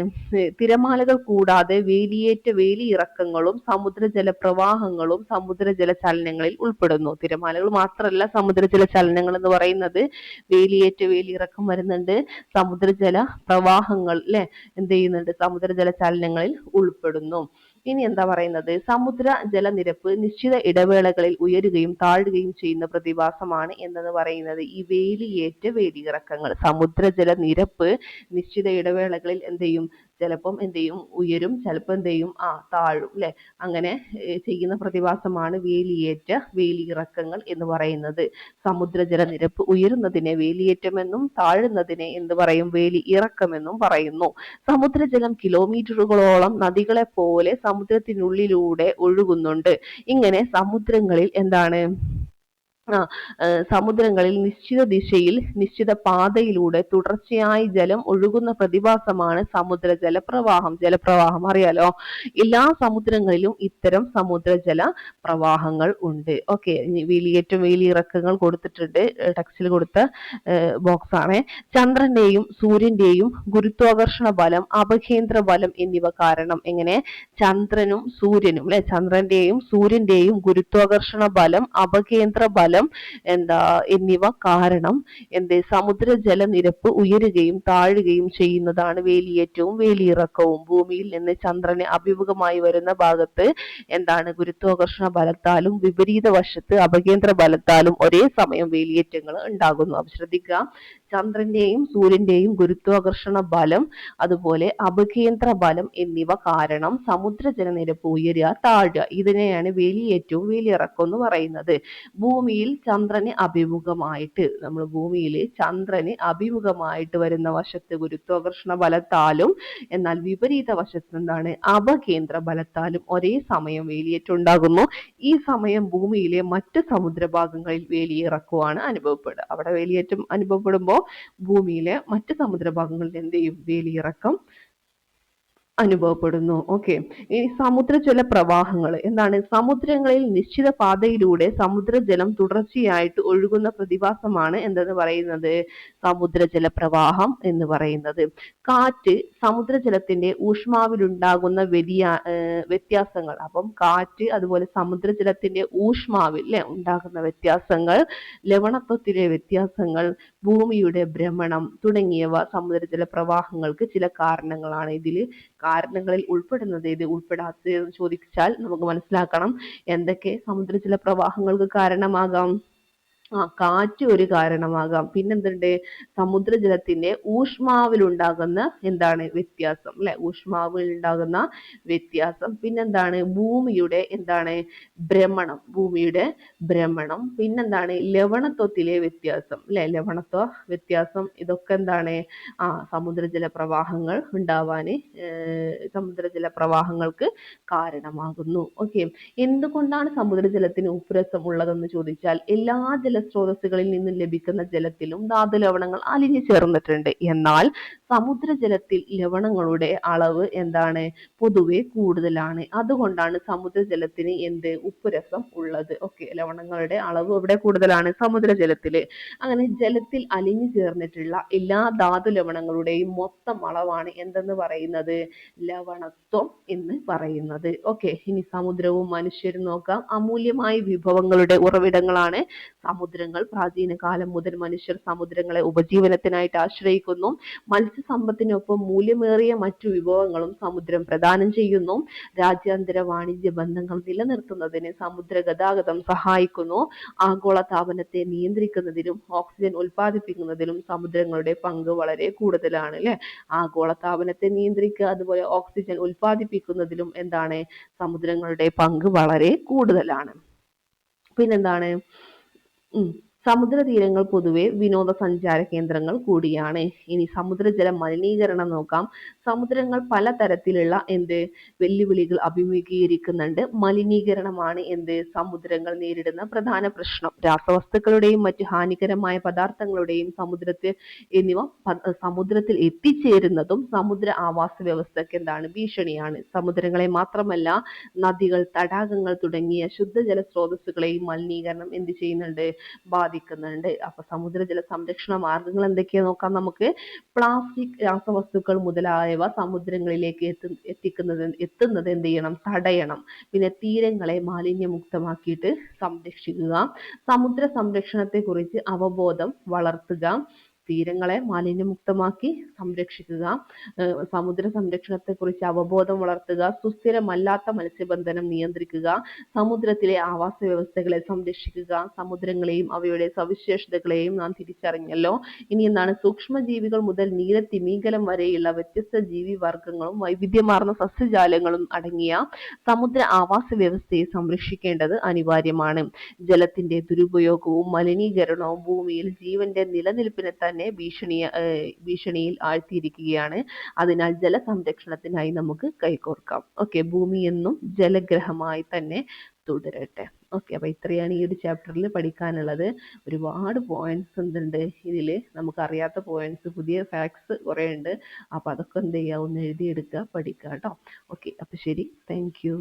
തിരമാലകൾ കൂടാതെ വേലിയിറക്കങ്ങളും സമുദ്രജല പ്രവാഹങ്ങളും സമുദ്രജല ചലനങ്ങളിൽ ഉൾപ്പെടുന്നു. തിരമാലകൾ മാത്രമല്ല സമുദ്രജല ചലനങ്ങൾ എന്ന് പറയുന്നത്. വേലിയിറക്കം വരുന്നുണ്ട്, സമുദ്രജല പ്രവാഹങ്ങൾ അല്ലെ എന്ത് ചെയ്യുന്നുണ്ട്, സമുദ്രജല ചലനങ്ങളിൽ ഉൾപ്പെടുന്നു. ഇനി എന്താ പറയുന്നത്, സമുദ്ര ജലനിരപ്പ് നിശ്ചിത ഇടവേളകളിൽ ഉയരുകയും താഴുകയും ചെയ്യുന്ന പ്രതിഭാസമാണ് എന്നത് പറയുന്നത് ഈ വേലിയിറക്കങ്ങൾ. സമുദ്രജല നിരപ്പ് നിശ്ചിത ഇടവേളകളിൽ എന്ത് ചെയ്യും, ചിലപ്പം എന്ത് ചെയ്യും, ഉയരും, ചിലപ്പോൾ എന്ത് ചെയ്യും, താഴും അല്ലെ. അങ്ങനെ ചെയ്യുന്ന പ്രതിഭാസമാണ് വേലിയിറക്കങ്ങൾ എന്ന് പറയുന്നത്. സമുദ്രജല നിരപ്പ് ഉയരുന്നതിനെ വേലിയേറ്റമെന്നും താഴുന്നതിനെ എന്ത് പറയും, വേലിയിറക്കമെന്നും പറയുന്നു. സമുദ്രജലം കിലോമീറ്ററുകളോളം നദികളെ പോലെ സമുദ്രത്തിനുള്ളിലൂടെ ഒഴുകുന്നുണ്ട്. ഇങ്ങനെ സമുദ്രങ്ങളിൽ എന്താണ്, സമുദ്രങ്ങളിൽ നിശ്ചിത ദിശയിൽ നിശ്ചിത പാതയിലൂടെ തുടർച്ചയായി ജലം ഒഴുകുന്ന പ്രതിഭാസമാണ് സമുദ്ര ജലപ്രവാഹം അറിയാലോ. എല്ലാ സമുദ്രങ്ങളിലും ഇത്തരം സമുദ്രജല പ്രവാഹങ്ങൾ ഉണ്ട്. ഓക്കെ, വേലിയിറക്കങ്ങൾ കൊടുത്തിട്ടുണ്ട്, ടെക്സ്റ്റിൽ കൊടുത്ത ബോക്സ് ആണ്. ചന്ദ്രന്റെയും സൂര്യന്റെയും ഗുരുത്വാകർഷണ ബലം, അപകേന്ദ്ര ബലം എന്നിവ കാരണം. എങ്ങനെ, ചന്ദ്രനും സൂര്യനും അല്ലെ, ചന്ദ്രന്റെയും സൂര്യന്റെയും ഗുരുത്വാകർഷണ ബലം, അപകേന്ദ്ര ബലം എന്നിവ കാരണം സമുദ്രജലനിരപ്പ് ഉയരുകയും താഴുകയും ചെയ്യുന്നതാണ് വേലിയേറ്റവും വേലിയിറക്കവും. ഭൂമിയിൽ നിന്ന് ചന്ദ്രന് അഭിമുഖമായി വരുന്ന ഭാഗത്ത് ഗുരുത്വാകർഷണ ബലത്താലും വിപരീത വശത്ത് അപകേന്ദ്ര ബലത്താലും ഒരേ സമയം വേലിയേറ്റങ്ങൾ ഉണ്ടാകുന്നു. അപ്പൊ ശ്രദ്ധിക്കുക, ചന്ദ്രന്റെയും സൂര്യന്റെയും ഗുരുത്വാകർഷണ ബലം, അതുപോലെ അപകേന്ദ്ര ബലം എന്നിവ കാരണം സമുദ്രജലനിരപ്പ് ഉയരുക താഴുക, ഇതിനെയാണ് വേലിയേറ്റവും വേലിയിറക്കവും എന്ന് പറയുന്നത്. ഭൂമിയിൽ ചന്ദ്രന് അഭിമുഖമായിട്ട് വരുന്ന വശത്ത് ഗുരുത്വാകർഷണ ബലത്താലും എന്നാൽ വിപരീത വശത്ത് അപകേന്ദ്ര ബലത്താലും ഒരേ സമയം വേലിയേറ്റം ഉണ്ടാകുന്നു. ഈ സമയം ഭൂമിയിലെ മറ്റ് സമുദ്രഭാഗങ്ങളിൽ വേലിയിറക്കമാണ് അനുഭവപ്പെടുക. അവിടെ വേലിയേറ്റം അനുഭവപ്പെടുമ്പോൾ ഭൂമിയിലെ മറ്റ് സമുദ്രഭാഗങ്ങളിൽ എന്ത് ചെയ്യും, വേലിയിറക്കം അനുഭവപ്പെടുന്നു. ഓക്കെ, ഇനി സമുദ്രജല പ്രവാഹങ്ങൾ എന്താണ്, സമുദ്രങ്ങളിൽ നിശ്ചിത പാതയിലൂടെ സമുദ്രജലം തുടർച്ചയായിട്ട് ഒഴുകുന്ന പ്രതിഭാസമാണ് എന്തെന്ന് പറയുന്നത്, സമുദ്രജല പ്രവാഹം എന്ന് പറയുന്നത്. കാറ്റ് സമുദ്രജലത്തിന്റെ ഊഷ്മാവിലുണ്ടാകുന്ന വ്യത്യാസങ്ങൾ, അപ്പം കാറ്റ് അതുപോലെ സമുദ്രജലത്തിന്റെ ഊഷ്മാവിൽ ഉണ്ടാകുന്ന വ്യത്യാസങ്ങൾ, ലവണത്വത്തിലെ വ്യത്യാസങ്ങൾ, ഭൂമിയുടെ ഭ്രമണം തുടങ്ങിയവ സമുദ്രജല പ്രവാഹങ്ങൾക്ക് ചില കാരണങ്ങളാണ്. ഇതിൽ കാരണങ്ങളിൽ ഉൾപ്പെടുന്നത് ഏത്, ഉൾപ്പെടാത്തതെന്ന് ചോദിച്ചാൽ നമുക്ക് മനസ്സിലാക്കണം എന്തൊക്കെ സമുദ്രജല പ്രവാഹങ്ങൾക്ക് കാരണമാകാം. കാറ്റ് ഒരു കാരണമാകാം. പിന്നെന്തുണ്ട്, സമുദ്രജലത്തിന്റെ ഊഷ്മാവിലുണ്ടാകുന്ന വ്യത്യാസം അല്ലെ, ഊഷ്മാവിലുണ്ടാകുന്ന വ്യത്യാസം. പിന്നെന്താണ്, ഭൂമിയുടെ ഭ്രമണം. പിന്നെന്താണ്, ലവണത്വത്തിലെ വ്യത്യാസം അല്ലെ, ലവണത്വ വ്യത്യാസം. ഇതൊക്കെ സമുദ്രജല പ്രവാഹങ്ങൾ ഉണ്ടാവാന് സമുദ്രജല പ്രവാഹങ്ങൾക്ക് കാരണമാകുന്നു. ഓക്കെ, എന്തുകൊണ്ടാണ് സമുദ്രജലത്തിന് ഉപ്പുരസം ഉള്ളതെന്ന് ചോദിച്ചാൽ എല്ലാ ജലസ്രോതസ്സുകളിൽ നിന്നും ലഭിക്കുന്ന ജലത്തിലും ധാതു ലവണങ്ങൾ അലിഞ്ഞു ചേർന്നിട്ടുണ്ട്. എന്നാൽ സമുദ്രജലത്തിൽ ലവണങ്ങളുടെ അളവ് പൊതുവെ കൂടുതലാണ്. അതുകൊണ്ടാണ് സമുദ്രജലത്തിന് ഉപ്പുരസം ഉള്ളത്. ഓക്കെ, ലവണങ്ങളുടെ അളവ് ഇവിടെ കൂടുതലാണ് സമുദ്രജലത്തില്. അങ്ങനെ ജലത്തിൽ അലിഞ്ഞു ചേർന്നിട്ടുള്ള എല്ലാ ധാതു ലവണങ്ങളുടെയും മൊത്തം അളവാണ് എന്തെന്ന് പറയുന്നത്, ലവണത്വം എന്ന് പറയുന്നത്. ഓക്കെ, ഇനി സമുദ്രവും മനുഷ്യരും നോക്കാം. അമൂല്യമായ വിഭവങ്ങളുടെ ഉറവിടങ്ങളാണ് സമുദ്ര സമുദ്രങ്ങൾ പ്രാചീന കാലം മുതൽ മനുഷ്യർ സമുദ്രങ്ങളെ ഉപജീവനത്തിനായിട്ട് ആശ്രയിക്കുന്നു. മത്സ്യസമ്പത്തിനൊപ്പം മൂല്യമേറിയ മറ്റു വിഭവങ്ങളും സമുദ്രം പ്രദാനം ചെയ്യുന്നു. രാജ്യാന്തര വാണിജ്യ ബന്ധങ്ങൾ നിലനിർത്തുന്നതിന് സമുദ്ര ഗതാഗതം സഹായിക്കുന്നു. ആഗോളതാപനത്തെ നിയന്ത്രിക്കുന്നതിലും ഓക്സിജൻ ഉൽപ്പാദിപ്പിക്കുന്നതിലും സമുദ്രങ്ങളുടെ പങ്ക് വളരെ കൂടുതലാണ് അല്ലെ. ആഗോളതാപനത്തെ നിയന്ത്രിക്കുക, അതുപോലെ ഓക്സിജൻ ഉൽപ്പാദിപ്പിക്കുന്നതിലും എന്താണ് സമുദ്രങ്ങളുടെ പങ്ക് വളരെ കൂടുതലാണ്. പിന്നെന്താണ്, സമുദ്രതീരങ്ങൾ പൊതുവെ വിനോദസഞ്ചാര കേന്ദ്രങ്ങൾ കൂടിയാണ്. ഇനി സമുദ്രജല മലിനീകരണം നോക്കാം. സമുദ്രങ്ങൾ പലതരത്തിലുള്ള വെല്ലുവിളികൾ അഭിമുഖീകരിക്കുന്നുണ്ട്. മലിനീകരണമാണ് സമുദ്രങ്ങൾ നേരിടുന്ന പ്രധാന പ്രശ്നം. രാസവസ്തുക്കളുടെയും മറ്റ് ഹാനികരമായ പദാർത്ഥങ്ങളുടെയും സമുദ്രത്തിൽ എത്തിച്ചേരുന്നതും സമുദ്ര ആവാസ വ്യവസ്ഥയ്ക്ക് ഭീഷണിയാണ്. സമുദ്രങ്ങളെ മാത്രമല്ല, നദികൾ, തടാകങ്ങൾ തുടങ്ങിയ ശുദ്ധജല സ്രോതസ്സുകളെയും മലിനീകരണം ചെയ്യുന്നുണ്ട്, ബാധിക്കുന്നുണ്ട്. അപ്പൊ സമുദ്രജല സംരക്ഷണ മാർഗങ്ങൾ എന്തൊക്കെയാ നോക്കാം നമുക്ക്. പ്ലാസ്റ്റിക്, രാസവസ്തുക്കൾ മുതലായവ സമുദ്രങ്ങളിലേക്ക് എത്തുന്നത് എന്ത് ചെയ്യണം, തടയണം. പിന്നെ തീരങ്ങളെ മാലിന്യമുക്തമാക്കിയിട്ട് സംരക്ഷിക്കുക. സമുദ്ര സംരക്ഷണത്തെ കുറിച്ച് അവബോധം വളർത്തുക. തീരങ്ങളെ മാലിന്യമുക്തമാക്കി സംരക്ഷിക്കുക. സമുദ്ര സംരക്ഷണത്തെ കുറിച്ച് അവബോധം വളർത്തുക. സുസ്ഥിരമല്ലാത്ത മത്സ്യബന്ധനം നിയന്ത്രിക്കുക. സമുദ്രത്തിലെ ആവാസ വ്യവസ്ഥകളെ സംരക്ഷിക്കുക. സമുദ്രങ്ങളെയും അവയുടെ സവിശേഷതകളെയും നാം തിരിച്ചറിഞ്ഞല്ലോ. ഇനി എന്താണ്, സൂക്ഷ്മജീവികൾ മുതൽ നീലത്തിമിംഗലം വരെയുള്ള വ്യത്യസ്ത ജീവിവർഗങ്ങളും വൈവിധ്യമാർന്ന സസ്യജാലങ്ങളും അടങ്ങിയ സമുദ്ര ആവാസ വ്യവസ്ഥയെ സംരക്ഷിക്കേണ്ടത് അനിവാര്യമാണ്. ജലത്തിന്റെ ദുരുപയോഗവും മലിനീകരണവും ഭൂമിയിൽ ജീവന്റെ നിലനിൽപ്പിനെ തന്നെ ഭീഷണിയിൽ ആഴ്ത്തിയിരിക്കുകയാണ്. അതിനാൽ ജലസംരക്ഷണത്തിനായി നമുക്ക് കൈകോർക്കാം. ഓക്കെ, ഭൂമി എന്നും ജലഗ്രഹമായി തന്നെ തുടരട്ടെ. ഓക്കെ, അപ്പൊ ഇത്രയാണ് ഈ ഒരു ചാപ്റ്ററിൽ പഠിക്കാനുള്ളത്. ഒരുപാട് പോയിന്റ്സ് എന്തുണ്ട് ഇതില്, നമുക്ക് അറിയാത്ത പോയിന്റ്സ്, പുതിയ ഫാക്ട്സ് കുറെ ഉണ്ട്. അപ്പൊ അതൊക്കെ ഒന്ന് എഴുതിയെടുക്കുക, പഠിക്കുക കേട്ടോ. ഓക്കെ, അപ്പൊ ശരി, താങ്ക് യു.